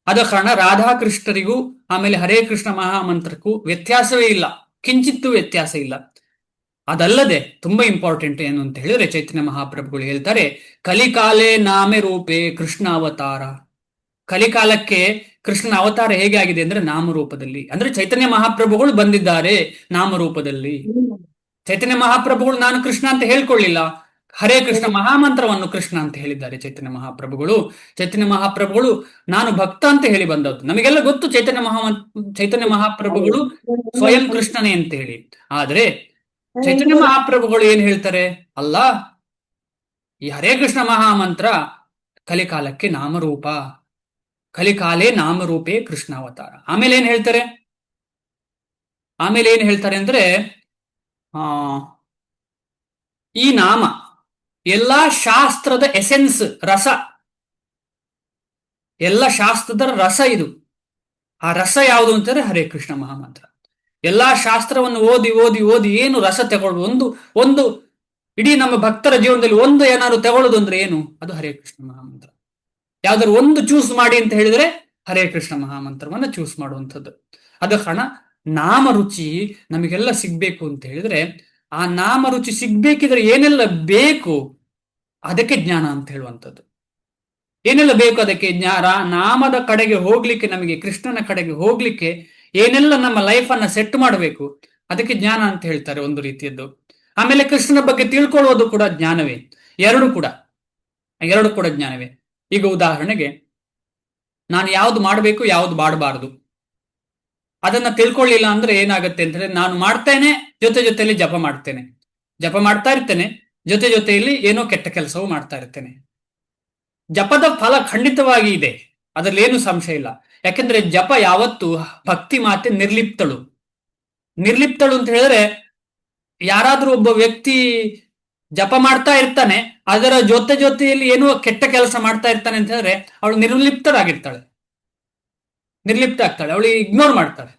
ಆದ ಕಾರಣ ರಾಧಾಕೃಷ್ಣರಿಗೂ ಆಮೇಲೆ ಹರೇ ಕೃಷ್ಣ ಮಹಾಮಂತ್ರಕ್ಕೂ ವ್ಯತ್ಯಾಸವೇ ಇಲ್ಲ, ಕಿಂಚಿತ್ತೂ ವ್ಯತ್ಯಾಸ ಇಲ್ಲ. ಅದಲ್ಲದೆ ತುಂಬಾ ಇಂಪಾರ್ಟೆಂಟ್ ಏನು ಅಂತ ಹೇಳಿದ್ರೆ ಚೈತನ್ಯ ಮಹಾಪ್ರಭುಗಳು ಹೇಳ್ತಾರೆ, ಕಲಿಕಾಲೇ ನಾಮೆ ರೂಪೇ ಕೃಷ್ಣ ಅವತಾರ. ಕಲಿಕಾಲಕ್ಕೆ ಕೃಷ್ಣನ ಅವತಾರ ಹೇಗೆ ಆಗಿದೆ ಅಂದ್ರೆ ನಾಮರೂಪದಲ್ಲಿ. ಅಂದ್ರೆ ಚೈತನ್ಯ ಮಹಾಪ್ರಭುಗಳು ಬಂದಿದ್ದಾರೆ ನಾಮರೂಪದಲ್ಲಿ. ಚೈತನ್ಯ ಮಹಾಪ್ರಭುಗಳು ನಾನು ಕೃಷ್ಣ ಅಂತ ಹೇಳ್ಕೊಳ್ಳಿಲ್ಲ, ಹರೇ ಕೃಷ್ಣ ಮಹಾಮಂತ್ರವನ್ನು ಕೃಷ್ಣ ಅಂತ ಹೇಳಿದ್ದಾರೆ ಚೈತನ್ಯ ಮಹಾಪ್ರಭುಗಳು ನಾನು ಭಕ್ತ ಅಂತ ಹೇಳಿ ಬಂದದ್ದು. ನಮಗೆಲ್ಲ ಗೊತ್ತು ಚೈತನ್ಯ ಮಹಾಪ್ರಭುಗಳು ಸ್ವಯಂ ಕೃಷ್ಣನೇ ಅಂತ ಹೇಳಿ. ಆದ್ರೆ ಚೈತನ್ಯ ಮಹಾಪ್ರಭುಗಳು ಏನ್ ಹೇಳ್ತಾರೆ? ಅಲ್ಲ, ಈ ಹರೇ ಕೃಷ್ಣ ಮಹಾಮಂತ್ರ ಕಲಿಕಾಲಕ್ಕೆ ನಾಮರೂಪ, ಕಲಿಕಾಲೇ ನಾಮರೂಪೇ ಕೃಷ್ಣಾವತಾರ. ಆಮೇಲೆ ಏನ್ ಹೇಳ್ತಾರೆ ಅಂದ್ರೆ ಈ ನಾಮ ಎಲ್ಲಾ ಶಾಸ್ತ್ರದ ಎಸೆನ್ಸ್, ರಸ, ಎಲ್ಲ ಶಾಸ್ತ್ರದ ರಸ ಇದು. ಆ ರಸ ಯಾವುದು ಅಂತಂದ್ರೆ ಹರೇ ಕೃಷ್ಣ ಮಹಾಮಂತ್ರ. ಎಲ್ಲಾ ಶಾಸ್ತ್ರವನ್ನು ಓದಿ ಏನು ರಸ ತಗೊಳ್ಳೋದು? ಒಂದು ಇಡೀ ನಮ್ಮ ಭಕ್ತರ ಜೀವನದಲ್ಲಿ ಒಂದು ಏನಾದ್ರು ತಗೊಳ್ಳೋದು ಅಂದ್ರೆ ಏನು? ಅದು ಹರೇ ಕೃಷ್ಣ ಮಹಾಮಂತ್ರ. ಯಾವ್ದಾದ್ರು ಒಂದು ಚೂಸ್ ಮಾಡಿ ಅಂತ ಹೇಳಿದ್ರೆ ಹರೇ ಕೃಷ್ಣ ಮಹಾಮಂತ್ರವನ್ನ ಚೂಸ್ ಮಾಡುವಂಥದ್ದು. ಅದ ಕಾರಣ ನಾಮ ರುಚಿ ನಮಗೆಲ್ಲ ಸಿಗ್ಬೇಕು ಅಂತ ಹೇಳಿದ್ರೆ, ಆ ನಾಮ ರುಚಿ ಸಿಗ್ಬೇಕಿದ್ರೆ ಏನೆಲ್ಲ ಬೇಕು? ಅದಕ್ಕೆ ಜ್ಞಾನ ಅಂತ ಹೇಳುವಂಥದ್ದು. ಏನೆಲ್ಲ ಬೇಕು ಅದಕ್ಕೆ? ನಾಮದ ಕಡೆಗೆ ಹೋಗ್ಲಿಕ್ಕೆ, ನಮಗೆ ಕೃಷ್ಣನ ಕಡೆಗೆ ಹೋಗ್ಲಿಕ್ಕೆ ಏನೆಲ್ಲ ನಮ್ಮ ಲೈಫನ್ನ ಸೆಟ್ ಮಾಡಬೇಕು, ಅದಕ್ಕೆ ಜ್ಞಾನ ಅಂತ ಹೇಳ್ತಾರೆ ಒಂದು ರೀತಿಯದ್ದು. ಆಮೇಲೆ ಕೃಷ್ಣನ ಬಗ್ಗೆ ತಿಳ್ಕೊಳ್ಳೋದು ಕೂಡ ಜ್ಞಾನವೇ. ಎರಡು ಕೂಡ ಜ್ಞಾನವೇ. ಈಗ ಉದಾಹರಣೆಗೆ ನಾನು ಯಾವ್ದು ಮಾಡಬೇಕು, ಯಾವ್ದು ಮಾಡಬಾರದು ಅದನ್ನ ತಿಳ್ಕೊಳ್ಳಿಲ್ಲ ಅಂದ್ರೆ ಏನಾಗುತ್ತೆ ಅಂತ ಹೇಳಿದ್ರೆ, ನಾನು ಮಾಡ್ತೇನೆ, ಜೊತೆಯಲ್ಲಿ ಜಪ ಮಾಡ್ತಾ ಇರ್ತೇನೆ, ಜೊತೆಯಲ್ಲಿ ಏನೋ ಕೆಟ್ಟ ಕೆಲಸವೂ ಮಾಡ್ತಾ ಇರ್ತೇನೆ. ಜಪದ ಫಲ ಖಂಡಿತವಾಗಿ ಇದೆ, ಅದರಲ್ಲಿ ಏನು ಸಂಶಯ ಇಲ್ಲ. ಯಾಕೆಂದ್ರೆ ಜಪ ಯಾವತ್ತು ಭಕ್ತಿ ಮಾತೆ ನಿರ್ಲಿಪ್ತಳು. ನಿರ್ಲಿಪ್ತಳು ಅಂತ ಹೇಳಿದ್ರೆ ಯಾರಾದ್ರೂ ಒಬ್ಬ ವ್ಯಕ್ತಿ ಜಪ ಮಾಡ್ತಾ ಇರ್ತಾನೆ, ಅದರ ಜೊತೆಯಲ್ಲಿ ಏನೋ ಕೆಟ್ಟ ಕೆಲಸ ಮಾಡ್ತಾ ಇರ್ತಾನೆ ಅಂತ ಹೇಳಿದ್ರೆ ಅವಳು ನಿರ್ಲಿಪ್ತರಾಗಿರ್ತಾಳೆ, ನಿರ್ಲಿಪ್ತ ಆಗ್ತಾಳೆ, ಅವಳು ಇಗ್ನೋರ್ ಮಾಡ್ತಾಳೆ.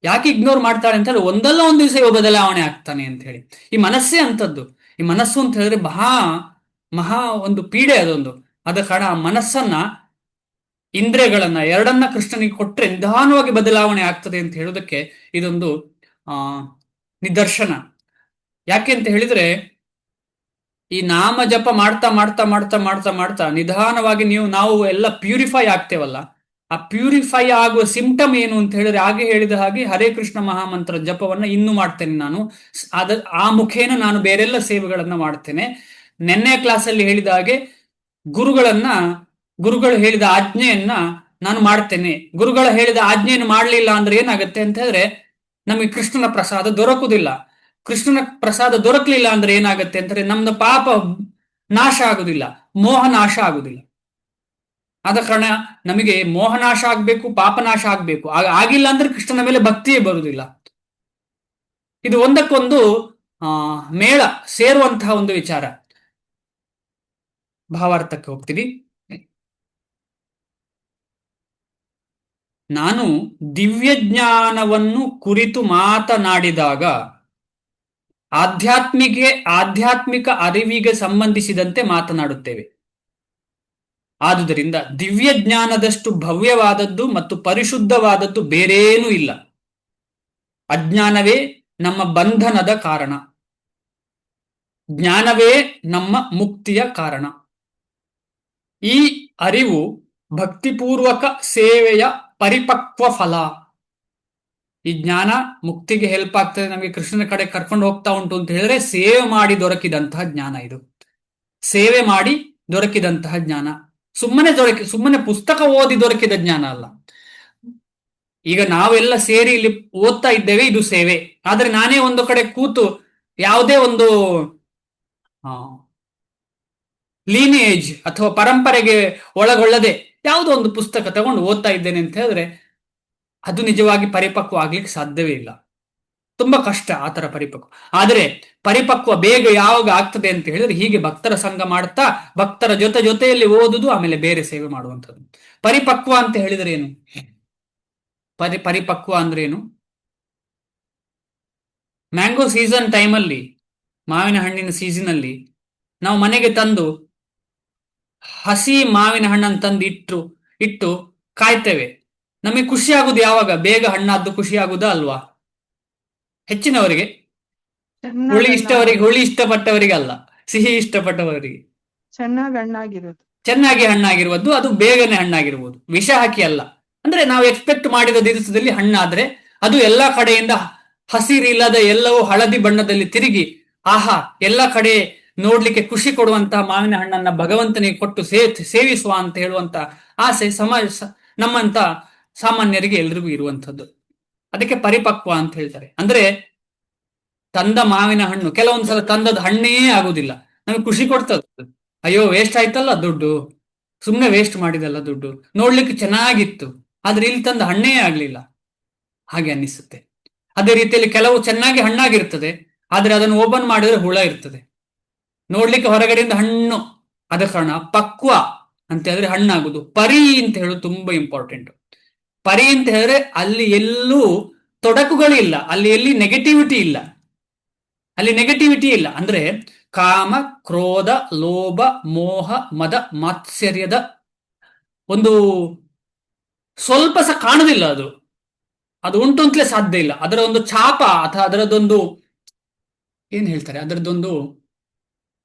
ಯಾಕೆ ಇಗ್ನೋರ್ ಮಾಡ್ತಾಳೆ ಅಂತ ಹೇಳಿ ಒಂದಲ್ಲ ಒಂದು ದಿವಸ ಇವ ಬದಲಾವಣೆ ಆಗ್ತಾನೆ ಅಂತ ಹೇಳಿ. ಈ ಮನಸ್ಸೇ ಅಂತದ್ದು. ಈ ಮನಸ್ಸು ಅಂತ ಹೇಳಿದ್ರೆ ಮಹಾ ಒಂದು ಪೀಡೆ ಅದೊಂದು. ಆದ ಕಾರಣ ಆ ಮನಸ್ಸನ್ನ, ಇಂದ್ರಿಯಗಳನ್ನ ಎರಡನ್ನ ಕೃಷ್ಣನಿಗೆ ಕೊಟ್ರೆ ನಿಧಾನವಾಗಿ ಬದಲಾವಣೆ ಆಗ್ತದೆ ಅಂತ ಹೇಳೋದಕ್ಕೆ ಇದೊಂದು ನಿದರ್ಶನ. ಯಾಕೆ ಅಂತ ಹೇಳಿದ್ರೆ ಈ ನಾಮ ಜಪ ಮಾಡ್ತಾ ಮಾಡ್ತಾ ಮಾಡ್ತಾ ಮಾಡ್ತಾ ಮಾಡ್ತಾ ನಿಧಾನವಾಗಿ ನಾವು ಎಲ್ಲ ಪ್ಯೂರಿಫೈ ಆಗ್ತೇವಲ್ಲ, ಆ ಪ್ಯೂರಿಫೈ ಆಗುವ ಸಿಂಪ್ಟಮ್ ಏನು ಅಂತ ಹೇಳಿದ್ರೆ ಹಾಗೆ ಹೇಳಿದ ಹಾಗೆ ಹರೇ ಕೃಷ್ಣ ಮಹಾಮಂತ್ರ ಜಪವನ್ನ ಇನ್ನೂ ಮಾಡ್ತೇನೆ ನಾನು. ಆ ಮುಖೇನ ನಾನು ಬೇರೆಲ್ಲ ಸೇವೆಗಳನ್ನ ಮಾಡ್ತೇನೆ. ನೆನ್ನೆ ಕ್ಲಾಸಲ್ಲಿ ಹೇಳಿದ ಹಾಗೆ ಗುರುಗಳು ಹೇಳಿದ ಆಜ್ಞೆಯನ್ನ ನಾನು ಮಾಡ್ತೇನೆ. ಗುರುಗಳ ಹೇಳಿದ ಆಜ್ಞೆಯನ್ನು ಮಾಡಲಿಲ್ಲ ಅಂದ್ರೆ ಏನಾಗುತ್ತೆ ಅಂತ ಹೇಳಿದ್ರೆ ನಮಗೆ ಕೃಷ್ಣನ ಪ್ರಸಾದ ದೊರಕುದಿಲ್ಲ. ಕೃಷ್ಣನ ಪ್ರಸಾದ ದೊರಕಲಿಲ್ಲ ಅಂದ್ರೆ ಏನಾಗುತ್ತೆ ಅಂತಂದ್ರೆ ನಮ್ದು ಪಾಪ ನಾಶ ಆಗುದಿಲ್ಲ, ಮೋಹ ನಾಶ ಆಗುದಿಲ್ಲ. ಆದ ಕಾರಣ ನಮಗೆ ಮೋಹನಾಶ ಆಗ್ಬೇಕು, ಪಾಪನಾಶ ಆಗ್ಬೇಕು. ಆಗಿಲ್ಲ ಅಂದ್ರೆ ಕೃಷ್ಣನ ಮೇಲೆ ಭಕ್ತಿಯೇ ಬರುವುದಿಲ್ಲ. ಇದು ಒಂದಕ್ಕೊಂದು ಮೇಳ ಸೇರುವಂತಹ ಒಂದು ವಿಚಾರ. ಭಾವಾರ್ಥಕ್ಕೆ ಹೋಗ್ತೀವಿ. ನಾನು ದಿವ್ಯ ಜ್ಞಾನವನ್ನು ಕುರಿತು ಮಾತನಾಡಿದಾಗ ಆಧ್ಯಾತ್ಮಿಕ ಅರಿವಿಗೆ ಸಂಬಂಧಿಸಿದಂತೆ ಮಾತನಾಡುತ್ತೇವೆ. ಆದುದರಿಂದ ದಿವ್ಯ ಜ್ಞಾನದಷ್ಟು ಭವ್ಯವಾದದ್ದು ಮತ್ತು ಪರಿಶುದ್ಧವಾದದ್ದು ಬೇರೇನೂ ಇಲ್ಲ. ಅಜ್ಞಾನವೇ ನಮ್ಮ ಬಂಧನದ ಕಾರಣ, ಜ್ಞಾನವೇ ನಮ್ಮ ಮುಕ್ತಿಯ ಕಾರಣ. ಈ ಅರಿವು ಭಕ್ತಿಪೂರ್ವಕ ಸೇವೆಯ ಪರಿಪಕ್ವ ಫಲ. ಈ ಜ್ಞಾನ ಮುಕ್ತಿಗೆ ಹೆಲ್ಪ್ ಆಗ್ತದೆ, ನಮಗೆ ಕೃಷ್ಣನ ಕಡೆ ಕರ್ಕೊಂಡು ಹೋಗ್ತಾ ಉಂಟು ಅಂತ ಹೇಳಿದ್ರೆ ಸೇವೆ ಮಾಡಿ ದೊರಕಿದಂತಹ ಜ್ಞಾನ ಇದು. ಸೇವೆ ಮಾಡಿ ದೊರಕಿದಂತಹ ಜ್ಞಾನ, ಸುಮ್ಮನೆ ಪುಸ್ತಕ ಓದಿ ದೊರಕಿದ ಜ್ಞಾನ ಅಲ್ಲ. ಈಗ ನಾವೆಲ್ಲ ಸೇರಿ ಇಲ್ಲಿ ಓದ್ತಾ ಇದ್ದೇವೆ, ಇದು ಸೇವೆ. ಆದ್ರೆ ನಾನೇ ಒಂದು ಕಡೆ ಕೂತು ಯಾವುದೇ ಒಂದು ಲೀನಿಯೇಜ್ ಅಥವಾ ಪರಂಪರೆಗೆ ಒಳಗೊಳ್ಳದೆ ಯಾವುದೋ ಒಂದು ಪುಸ್ತಕ ತಗೊಂಡು ಓದ್ತಾ ಇದ್ದೇನೆ ಅಂತ ಹೇಳಿದ್ರೆ ಅದು ನಿಜವಾಗಿ ಪರಿಪಕ್ವ ಆಗ್ಲಿಕ್ಕೆ ಸಾಧ್ಯವೇ ಇಲ್ಲ. ತುಂಬಾ ಕಷ್ಟ ಆ ತರ ಪರಿಪಕ್ವ. ಆದರೆ ಪರಿಪಕ್ವ ಬೇಗ ಯಾವಾಗ ಆಗ್ತದೆ ಅಂತ ಹೇಳಿದ್ರೆ ಹೀಗೆ ಭಕ್ತರ ಸಂಘ ಮಾಡ್ತಾ ಭಕ್ತರ ಜೊತೆಯಲ್ಲಿ ಓದುದು, ಆಮೇಲೆ ಬೇರೆ ಸೇವೆ ಮಾಡುವಂಥದ್ದು. ಪರಿಪಕ್ವ ಅಂತ ಹೇಳಿದ್ರೆ ಏನು? ಪರಿಪಕ್ವ ಅಂದ್ರೆ ಏನು? ಮ್ಯಾಂಗೋ ಸೀಸನ್ ಟೈಮಲ್ಲಿ, ಮಾವಿನ ಹಣ್ಣಿನ ಸೀಸನ್ ನಾವು ಮನೆಗೆ ತಂದು ಹಸಿ ಮಾವಿನ ಹಣ್ಣನ್ನು ತಂದು ಇಟ್ಟು ಕಾಯ್ತೇವೆ. ನಮಗೆ ಖುಷಿ ಆಗುದು ಯಾವಾಗ? ಬೇಗ ಹಣ್ಣಾದ್ದು ಖುಷಿ ಆಗುದಾ ಅಲ್ವಾ? ಹೆಚ್ಚಿನವರಿಗೆ ಹುಳಿ ಇಷ್ಟಪಟ್ಟವರಿಗೆ ಅಲ್ಲ, ಸಿಹಿ ಇಷ್ಟಪಟ್ಟವರಿಗೆ. ಚೆನ್ನಾಗಿ ಹಣ್ಣಾಗಿರುವುದು, ಅದು ಬೇಗನೆ ಹಣ್ಣಾಗಿರುವುದು, ವಿಷ ಹಾಕಿ ಅಲ್ಲ. ಅಂದ್ರೆ ನಾವು ಎಕ್ಸ್ಪೆಕ್ಟ್ ಮಾಡಿದ ದಿವಸದಲ್ಲಿ ಹಣ್ಣಾದ್ರೆ ಅದು ಎಲ್ಲಾ ಕಡೆಯಿಂದ ಹಸಿರಿಲ್ಲದ ಎಲ್ಲವೂ ಹಳದಿ ಬಣ್ಣದಲ್ಲಿ ತಿರುಗಿ ಆಹಾ ಎಲ್ಲ ಕಡೆ ನೋಡ್ಲಿಕ್ಕೆ ಖುಷಿ ಕೊಡುವಂತಹ ಮಾವಿನ ಹಣ್ಣನ್ನ ಭಗವಂತನಿಗೆ ಕೊಟ್ಟು ಸೇವಿಸುವ ಅಂತ ಹೇಳುವಂತ ಆಸೆ ನಮ್ಮಂತ ಸಾಮಾನ್ಯರಿಗೆ ಎಲ್ರಿಗೂ ಇರುವಂಥದ್ದು. ಅದಕ್ಕೆ ಪರಿಪಕ್ವ ಅಂತ ಹೇಳ್ತಾರೆ. ಅಂದ್ರೆ ತಂದ ಮಾವಿನ ಹಣ್ಣು ಕೆಲವೊಂದ್ಸಲ ತಂದದ ಹಣ್ಣೇ ಆಗುದಿಲ್ಲ, ನಮಗೆ ಖುಷಿ ಕೊಡ್ತದ. ಅಯ್ಯೋ ವೇಸ್ಟ್ ಆಯ್ತಲ್ಲ ದುಡ್ಡು, ಸುಮ್ನೆ ವೇಸ್ಟ್ ಮಾಡಿದಲ್ಲ ದುಡ್ಡು, ನೋಡ್ಲಿಕ್ಕೆ ಚೆನ್ನಾಗಿತ್ತು ಆದ್ರೆ ಇಲ್ಲಿ ತಂದ ಹಣ್ಣೇ ಆಗ್ಲಿಲ್ಲ, ಹಾಗೆ ಅನ್ನಿಸುತ್ತೆ. ಅದೇ ರೀತಿಯಲ್ಲಿ ಕೆಲವು ಚೆನ್ನಾಗಿ ಹಣ್ಣಾಗಿರ್ತದೆ, ಆದ್ರೆ ಅದನ್ನು ಓಪನ್ ಮಾಡಿದ್ರೆ ಹುಳ ಇರ್ತದೆ, ನೋಡ್ಲಿಕ್ಕೆ ಹೊರಗಡೆಯಿಂದ ಹಣ್ಣು. ಆದ ಕಾರಣ ಪಕ್ವ ಅಂತ ಹೇಳಿದ್ರೆ ಹಣ್ಣಾಗುದು. ಪರಿ ಅಂತ ಹೇಳೋದು ತುಂಬಾ ಇಂಪಾರ್ಟೆಂಟ್. ಪರಿ ಅಂತ ಹೇಳಿದ್ರೆ ಅಲ್ಲಿ ಎಲ್ಲೂ ತೊಡಕುಗಳಿಲ್ಲ, ಅಲ್ಲಿ ಎಲ್ಲಿ ನೆಗೆಟಿವಿಟಿ ಇಲ್ಲ. ಅಂದ್ರೆ ಕಾಮ, ಕ್ರೋಧ, ಲೋಭ, ಮೋಹ, ಮದ, ಮಾತ್ಸರ್ಯದ ಒಂದು ಸ್ವಲ್ಪ ಸಹ ಕಾಣುದಿಲ್ಲ. ಅದು ಉಂಟು ಅಂತಲೇ ಸಾಧ್ಯ ಇಲ್ಲ. ಅದರ ಒಂದು ಛಾಪ ಅಥವಾ ಅದರದೊಂದು ಏನ್ ಹೇಳ್ತಾರೆ, ಅದರದೊಂದು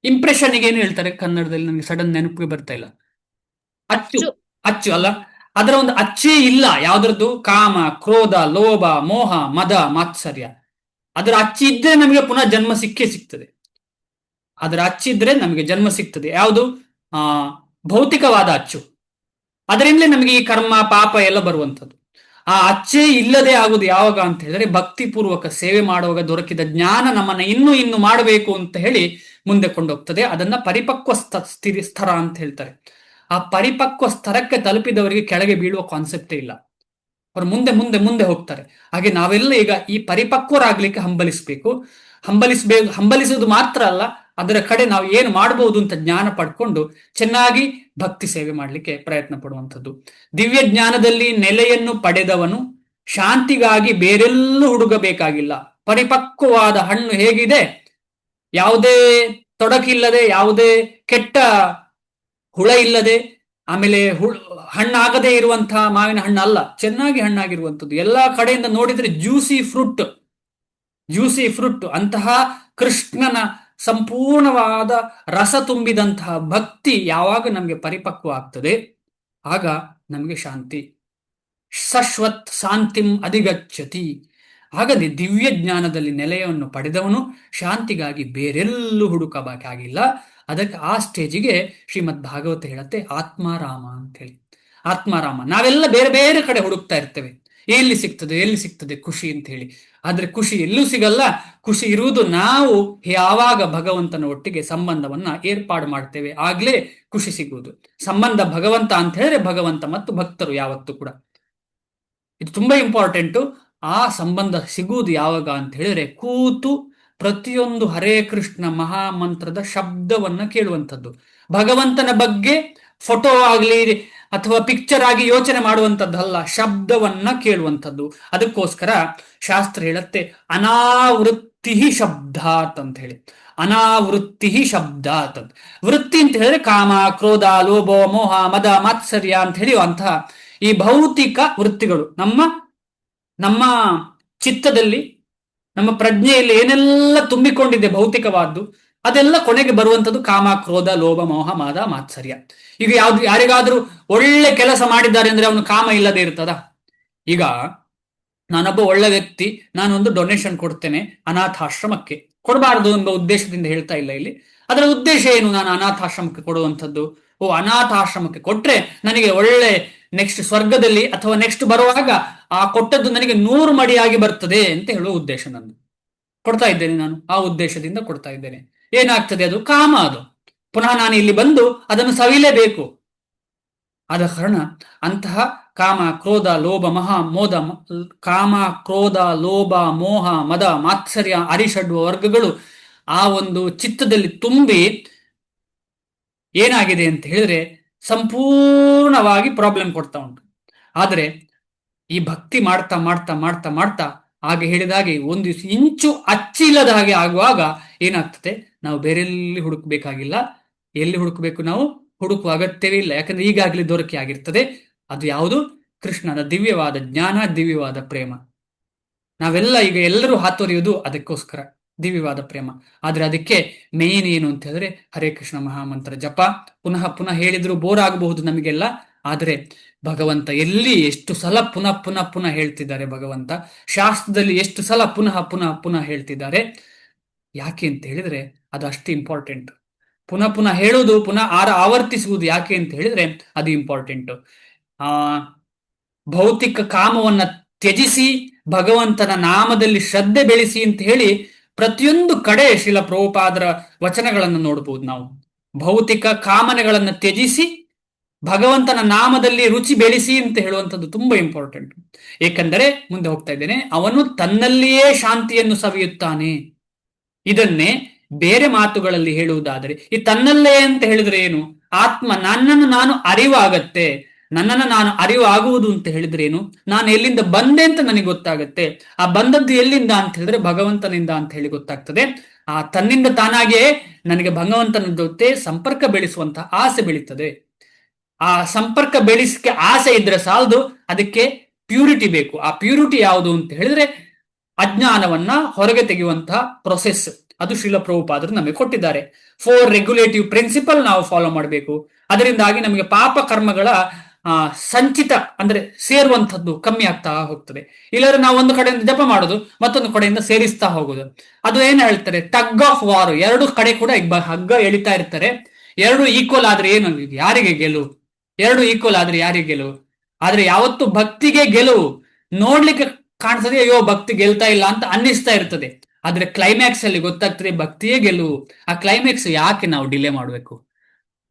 ಇಂಪ್ರೆಷನ್ಗೆ ಏನು ಹೇಳ್ತಾರೆ ಕನ್ನಡದಲ್ಲಿ, ನನಗೆ ಸಡನ್ ನೆನಪಿಗೆ ಬರ್ತಾ ಇಲ್ಲ. ಅಚ್ಚು ಅಲ್ಲ, ಅದರ ಒಂದು ಅಚ್ಚೇ ಇಲ್ಲ ಯಾವ್ದ್ರದ್ದು. ಕಾಮ, ಕ್ರೋಧ, ಲೋಭ, ಮೋಹ, ಮದ, ಮಾತ್ಸರ್ಯ, ಅದರ ಅಚ್ಚಿದ್ರೆ ನಮಗೆ ಪುನಃ ಜನ್ಮ ಸಿಗ್ತದೆ. ಅದರ ಅಚ್ಚಿದ್ರೆ ನಮಗೆ ಜನ್ಮ ಸಿಗ್ತದೆ. ಯಾವುದು? ಭೌತಿಕವಾದ ಅಚ್ಚು. ಅದರಿಂದಲೇ ನಮಗೆ ಈ ಕರ್ಮ ಪಾಪ ಎಲ್ಲ ಬರುವಂಥದ್ದು. ಆ ಅಚ್ಚೇ ಇಲ್ಲದೆ ಆಗುದು ಯಾವಾಗ ಅಂತ ಹೇಳಿದ್ರೆ ಭಕ್ತಿಪೂರ್ವಕ ಸೇವೆ ಮಾಡುವಾಗ ದೊರಕಿದ ಜ್ಞಾನ ನಮ್ಮನ್ನ ಇನ್ನೂ ಮಾಡಬೇಕು ಅಂತ ಹೇಳಿ ಮುಂದೆ ಕೊಂಡೋಗ್ತದೆ. ಅದನ್ನ ಪರಿಪಕ್ವ ಸ್ಥರ ಅಂತ ಹೇಳ್ತಾರೆ. ಆ ಪರಿಪಕ್ವ ಸ್ತರಕ್ಕೆ ತಲುಪಿದವರಿಗೆ ಕೆಳಗೆ ಬೀಳುವ ಕಾನ್ಸೆಪ್ಟೇ ಇಲ್ಲ. ಅವರು ಮುಂದೆ ಮುಂದೆ ಮುಂದೆ ಹೋಗ್ತಾರೆ. ಹಾಗೆ ನಾವೆಲ್ಲ ಈಗ ಈ ಪರಿಪಕ್ವರಾಗ್ಲಿಕ್ಕೆ ಹಂಬಲಿಸುವುದು ಮಾತ್ರ ಅಲ್ಲ, ಅದರ ಕಡೆ ನಾವು ಏನು ಮಾಡಬಹುದು ಅಂತ ಜ್ಞಾನ ಪಡ್ಕೊಂಡು ಚೆನ್ನಾಗಿ ಭಕ್ತಿ ಸೇವೆ ಮಾಡಲಿಕ್ಕೆ ಪ್ರಯತ್ನ ಪಡುವಂಥದ್ದು. ದಿವ್ಯ ಜ್ಞಾನದಲ್ಲಿ ನೆಲೆಯನ್ನು ಪಡೆದವನು ಶಾಂತಿಗಾಗಿ ಬೇರೆಲ್ಲೂ ಹುಡುಗಬೇಕಾಗಿಲ್ಲ. ಪರಿಪಕ್ವವಾದ ಹಣ್ಣು ಹೇಗಿದೆ, ಯಾವುದೇ ತೊಡಕಿಲ್ಲದೆ, ಯಾವುದೇ ಕೆಟ್ಟ ಹುಳ ಇಲ್ಲದೆ, ಆಮೇಲೆ ಹಣ್ಣಾಗದೇ ಇರುವಂತಹ ಮಾವಿನ ಹಣ್ಣು ಅಲ್ಲ, ಚೆನ್ನಾಗಿ ಹಣ್ಣಾಗಿರುವಂಥದ್ದು. ಎಲ್ಲಾ ಕಡೆಯಿಂದ ನೋಡಿದ್ರೆ ಜ್ಯೂಸಿ ಫ್ರೂಟ್ ಅಂತಹ ಕೃಷ್ಣನ ಸಂಪೂರ್ಣವಾದ ರಸ ತುಂಬಿದಂತಹ ಭಕ್ತಿ ಯಾವಾಗ ನಮಗೆ ಪರಿಪಕ್ವ ಆಗ್ತದೆ, ಆಗ ನಮಗೆ ಶಾಂತಿ. ಶಶ್ವತ್ ಶಾಂತಿಂ ಅಧಿಗಚ್ಚತಿ. ಹಾಗಾದ್ರೆ ದಿವ್ಯ ಜ್ಞಾನದಲ್ಲಿ ನೆಲೆಯನ್ನು ಪಡೆದವನು ಶಾಂತಿಗಾಗಿ ಬೇರೆಲ್ಲೂ ಹುಡುಕಬೇಕಾಗಿಲ್ಲ. ಅದಕ್ಕೆ ಆ ಸ್ಟೇಜಿಗೆ ಶ್ರೀಮದ್ ಭಾಗವತ ಹೇಳತ್ತೆ ಆತ್ಮಾರಾಮ ಅಂತ ಹೇಳಿ. ಆತ್ಮಾರಾಮ, ನಾವೆಲ್ಲ ಬೇರೆ ಬೇರೆ ಕಡೆ ಹುಡುಕ್ತಾ ಇರ್ತೇವೆ, ಎಲ್ಲಿ ಸಿಗ್ತದೆ ಖುಷಿ ಅಂತ ಹೇಳಿ. ಆದ್ರೆ ಖುಷಿ ಎಲ್ಲೂ ಸಿಗಲ್ಲ. ಖುಷಿ ಇರುವುದು ನಾವು ಯಾವಾಗ ಭಗವಂತನ ಒಟ್ಟಿಗೆ ಸಂಬಂಧವನ್ನ ಏರ್ಪಾಡು ಮಾಡ್ತೇವೆ, ಆಗ್ಲೇ ಖುಷಿ ಸಿಗುವುದು. ಸಂಬಂಧ ಭಗವಂತ ಅಂತ ಹೇಳಿದ್ರೆ ಭಗವಂತ ಮತ್ತು ಭಕ್ತರು ಯಾವತ್ತೂ ಕೂಡ, ಇದು ತುಂಬಾ ಇಂಪಾರ್ಟೆಂಟು. ಆ ಸಂಬಂಧ ಸಿಗುವುದು ಯಾವಾಗ ಅಂತ ಹೇಳಿದ್ರೆ ಕೂತು ಪ್ರತಿಯೊಂದು ಹರೇ ಕೃಷ್ಣ ಮಹಾಮಂತ್ರದ ಶಬ್ದವನ್ನ ಕೇಳುವಂಥದ್ದು. ಭಗವಂತನ ಬಗ್ಗೆ ಫೋಟೋ ಆಗ್ಲಿ ಅಥವಾ ಪಿಕ್ಚರ್ ಆಗಿ ಯೋಚನೆ ಮಾಡುವಂಥದ್ದಲ್ಲ, ಶಬ್ದವನ್ನ ಕೇಳುವಂಥದ್ದು. ಅದಕ್ಕೋಸ್ಕರ ಶಾಸ್ತ್ರ ಹೇಳತ್ತೆ ಅನಾವೃತ್ತಿ ಶಬ್ದಾತ್ ಅಂತ ಹೇಳಿ. ಅನಾವೃತ್ತಿ ಶಬ್ದಾತ್ ಅಂತ. ವೃತ್ತಿ ಅಂತ ಹೇಳಿದ್ರೆ ಕಾಮ, ಕ್ರೋಧ, ಲೋಭ, ಮೋಹ, ಮದ, ಮಾತ್ಸರ್ಯ ಅಂತ ಹೇಳುವಂತಹ ಈ ಭೌತಿಕ ವೃತ್ತಿಗಳು ನಮ್ಮ ಚಿತ್ತದಲ್ಲಿ, ನಮ್ಮ ಪ್ರಜ್ಞೆಯಲ್ಲಿ ಏನೆಲ್ಲ ತುಂಬಿಕೊಂಡಿದೆ ಭೌತಿಕವಾದ್ದು, ಅದೆಲ್ಲ ಕೊನೆಗೆ ಬರುವಂಥದ್ದು ಕಾಮ, ಕ್ರೋಧ, ಲೋಭ, ಮೋಹ, ಮದ, ಮಾತ್ಸರ್ಯ. ಈಗ ಯಾರಿಗಾದ್ರೂ ಒಳ್ಳೆ ಕೆಲಸ ಮಾಡಿದ್ದಾರೆ ಅಂದ್ರೆ ಅವನು ಕಾಮ ಇಲ್ಲದೆ ಇರ್ತದ? ಈಗ ನಾನೊಬ್ಬ ಒಳ್ಳೆ ವ್ಯಕ್ತಿ, ನಾನೊಂದು ಡೊನೇಷನ್ ಕೊಡ್ತೇನೆ ಅನಾಥಾಶ್ರಮಕ್ಕೆ, ಕೊಡಬಾರದು ಎಂಬ ಉದ್ದೇಶದಿಂದ ಹೇಳ್ತಾ ಇಲ್ಲ ಇಲ್ಲಿ. ಅದರ ಉದ್ದೇಶ ಏನು? ನಾನು ಅನಾಥಾಶ್ರಮಕ್ಕೆ ಕೊಡುವಂಥದ್ದು, ಅನಾಥಾಶ್ರಮಕ್ಕೆ ಕೊಟ್ರೆ ನನಗೆ ಒಳ್ಳೆ ನೆಕ್ಸ್ಟ್ ಸ್ವರ್ಗದಲ್ಲಿ ಅಥವಾ ನೆಕ್ಸ್ಟ್ ಬರುವಾಗ ಆ ಕೊಟ್ಟದ್ದು ನನಗೆ 100 ಮಡಿಯಾಗಿ ಬರ್ತದೆ ಅಂತ ಹೇಳುವ ಉದ್ದೇಶ ನಂದು. ಕೊಡ್ತಾ ಇದ್ದೇನೆ, ನಾನು ಆ ಉದ್ದೇಶದಿಂದ ಕೊಡ್ತಾ ಇದ್ದೇನೆ. ಏನಾಗ್ತದೆ? ಅದು ಕಾಮ. ಅದು ಪುನಃ ನಾನು ಇಲ್ಲಿ ಬಂದು ಅದನ್ನು ಸವಿಲೇಬೇಕು. ಆದ ಕಾರಣ ಅಂತಹ ಕಾಮ, ಕ್ರೋಧ, ಲೋಭ, ಮೋಹ, ಮದ, ಮಾತ್ಸರ್ಯ, ಅರಿಷಡ್ವ ವರ್ಗಗಳು ಆ ಒಂದು ಚಿತ್ತದಲ್ಲಿ ತುಂಬಿ ಏನಾಗಿದೆ ಅಂತ ಹೇಳಿದ್ರೆ ಸಂಪೂರ್ಣವಾಗಿ ಪ್ರಾಬ್ಲಮ್ ಕೊಡ್ತಾ ಉಂಟು. ಆದರೆ ಈ ಭಕ್ತಿ ಮಾಡ್ತಾ ಮಾಡ್ತಾ ಮಾಡ್ತಾ ಮಾಡ್ತಾ ಹಾಗೆ ಹೇಳಿದಾಗೆ ಒಂದು ಇಂಚು ಅಚ್ಚಿಲ್ಲದ ಹಾಗೆ ಆಗುವಾಗ ಏನಾಗ್ತದೆ? ನಾವು ಬೇರೆಲ್ಲಿ ಹುಡುಕಬೇಕಾಗಿಲ್ಲ. ಎಲ್ಲಿ ಹುಡುಕಬೇಕು? ನಾವು ಹುಡುಕುವ ಅಗತ್ಯವೇ ಇಲ್ಲ. ಯಾಕಂದ್ರೆ ಈಗಾಗಲೇ ದೊರಕಿ ಆಗಿರ್ತದೆ. ಅದು ಯಾವುದು? ಕೃಷ್ಣನ ದಿವ್ಯವಾದ ಜ್ಞಾನ, ದಿವ್ಯವಾದ ಪ್ರೇಮ. ನಾವೆಲ್ಲ ಈಗ ಎಲ್ಲರೂ ಹಾತೊರೆಯುವುದು ಅದಕ್ಕೋಸ್ಕರ, ದಿವ್ಯವಾದ ಪ್ರೇಮ. ಆದ್ರೆ ಅದಕ್ಕೆ ಮೇನ್ ಏನು ಅಂತ ಹೇಳಿದ್ರೆ ಹರೇ ಕೃಷ್ಣ ಮಹಾಮಂತ್ರ ಜಪ. ಪುನಃ ಪುನಃ ಹೇಳಿದ್ರು ಬೋರ್ ಆಗಬಹುದು ನಮಗೆಲ್ಲ. ಆದರೆ ಭಗವಂತ ಎಲ್ಲಿ ಎಷ್ಟು ಸಲ ಪುನಃ ಪುನಃ ಪುನಃ ಹೇಳ್ತಿದ್ದಾರೆ, ಭಗವಂತ ಶಾಸ್ತ್ರದಲ್ಲಿ ಎಷ್ಟು ಸಲ ಪುನಃ ಪುನಃ ಪುನಃ ಹೇಳ್ತಿದ್ದಾರೆ. ಯಾಕೆ ಅಂತ ಹೇಳಿದ್ರೆ ಅದು ಅಷ್ಟು ಇಂಪಾರ್ಟೆಂಟ್. ಪುನಃ ಪುನಃ ಹೇಳುವುದು, ಪುನಃ ಆವರ್ತಿಸುವುದು ಯಾಕೆ ಅಂತ ಹೇಳಿದ್ರೆ ಅದು ಇಂಪಾರ್ಟೆಂಟ್. ಭೌತಿಕ ಕಾಮವನ್ನ ತ್ಯಜಿಸಿ ಭಗವಂತನ ನಾಮದಲ್ಲಿ ಶ್ರದ್ಧೆ ಬೆಳೆಸಿ ಅಂತ ಹೇಳಿ ಪ್ರತಿಯೊಂದು ಕಡೆ ಶ್ರೀಲ ಪ್ರಭುಪಾದರ ವಚನಗಳನ್ನು ನೋಡಬಹುದು ನಾವು. ಭೌತಿಕ ಕಾಮನೆಗಳನ್ನು ತ್ಯಜಿಸಿ ಭಗವಂತನ ನಾಮದಲ್ಲಿ ರುಚಿ ಬೆಳೆಸಿ ಅಂತ ಹೇಳುವಂಥದ್ದು ತುಂಬಾ ಇಂಪಾರ್ಟೆಂಟ್. ಏಕೆಂದರೆ ಮುಂದೆ ಹೋಗ್ತಾ ಇದ್ದೇನೆ, ಅವನು ತನ್ನಲ್ಲಿಯೇ ಶಾಂತಿಯನ್ನು ಸವಿಯುತ್ತಾನೆ. ಇದನ್ನೇ ಬೇರೆ ಮಾತುಗಳಲ್ಲಿ ಹೇಳುವುದಾದರೆ, ಈ ತನ್ನಲ್ಲೇ ಅಂತ ಹೇಳಿದ್ರೆ ಏನು? ಆತ್ಮ ನನ್ನನ್ನು ನಾನು ಅರಿವಾಗತ್ತೆ. ನನ್ನನ್ನು ನಾನು ಅರಿವಾಗುವುದು ಅಂತ ಹೇಳಿದ್ರೆ ಏನು? ನಾನು ಎಲ್ಲಿಂದ ಬಂದೆ ಅಂತ ನನಗೆ ಗೊತ್ತಾಗತ್ತೆ. ಆ ಬಂದದ್ದು ಎಲ್ಲಿಂದ ಅಂತ ಹೇಳಿದ್ರೆ ಭಗವಂತನಿಂದ ಅಂತ ಹೇಳಿ ಗೊತ್ತಾಗ್ತದೆ. ಆ ತನ್ನಿಂದ ತಾನಾಗಿಯೇ ನನಗೆ ಭಗವಂತನ ಜೊತೆ ಸಂಪರ್ಕ ಬೆಳೆಸುವಂತಹ ಆಸೆ ಬೆಳೀತದೆ. ಆ ಸಂಪರ್ಕ ಬೆಳೆಸಕ್ಕೆ ಆಸೆ ಇದ್ರೆ ಸಾಲದು, ಅದಕ್ಕೆ ಪ್ಯೂರಿಟಿ ಬೇಕು. ಆ ಪ್ಯೂರಿಟಿ ಯಾವುದು ಅಂತ ಹೇಳಿದ್ರೆ ಅಜ್ಞಾನವನ್ನ ಹೊರಗೆ ತೆಗೆಯುವಂತಹ ಪ್ರೊಸೆಸ್. ಅದು ಶ್ರೀಲ ಪ್ರಭುಪಾದರು ನಮಗೆ ಕೊಟ್ಟಿದ್ದಾರೆ. 4 ರೆಗ್ಯುಲೇಟಿವ್ ಪ್ರಿನ್ಸಿಪಲ್ ನಾವು ಫಾಲೋ ಮಾಡಬೇಕು. ಅದರಿಂದಾಗಿ ನಮಗೆ ಪಾಪ ಕರ್ಮಗಳ ಸಂಚಿತ ಅಂದ್ರೆ ಸೇರುವಂಥದ್ದು ಕಮ್ಮಿ ಆಗ್ತಾ ಹೋಗ್ತದೆ. ಇಲ್ಲಾಂದ್ರೆ ನಾವು ಒಂದು ಕಡೆಯಿಂದ ಜಪ ಮಾಡೋದು, ಮತ್ತೊಂದು ಕಡೆಯಿಂದ ಸೇರಿಸ್ತಾ ಹೋಗುದು. ಅದು ಏನ್ ಹೇಳ್ತಾರೆ? Tug of war. ಎರಡು ಕಡೆ ಕೂಡ ಹಗ್ಗ ಎಳಿತಾ ಇರ್ತಾರೆ. ಎರಡು ಈಕ್ವಲ್ ಆದ್ರೆ ಏನು? ಯಾರಿಗೆ ಗೆಲುವು? ಎರಡು ಈಕ್ವಲ್ ಆದ್ರೆ ಯಾರಿಗೆ ಗೆಲುವು? ಆದ್ರೆ ಯಾವತ್ತು ಭಕ್ತಿಗೆ ಗೆಲುವು ನೋಡ್ಲಿಕ್ಕೆ ಕಾಣಿಸ್ತದೆ, ಅಯ್ಯೋ ಭಕ್ತಿ ಗೆಲ್ತಾ ಇಲ್ಲ ಅಂತ ಅನ್ನಿಸ್ತಾ ಇರ್ತದೆ. ಆದ್ರೆ ಕ್ಲೈಮ್ಯಾಕ್ಸ್ ಅಲ್ಲಿ ಗೊತ್ತಾಗ್ತದೆ ಭಕ್ತಿಯೇ ಗೆಲುವು. ಆ ಕ್ಲೈಮ್ಯಾಕ್ಸ್ ಯಾಕೆ ನಾವು ಡಿಲೇ ಮಾಡ್ಬೇಕು?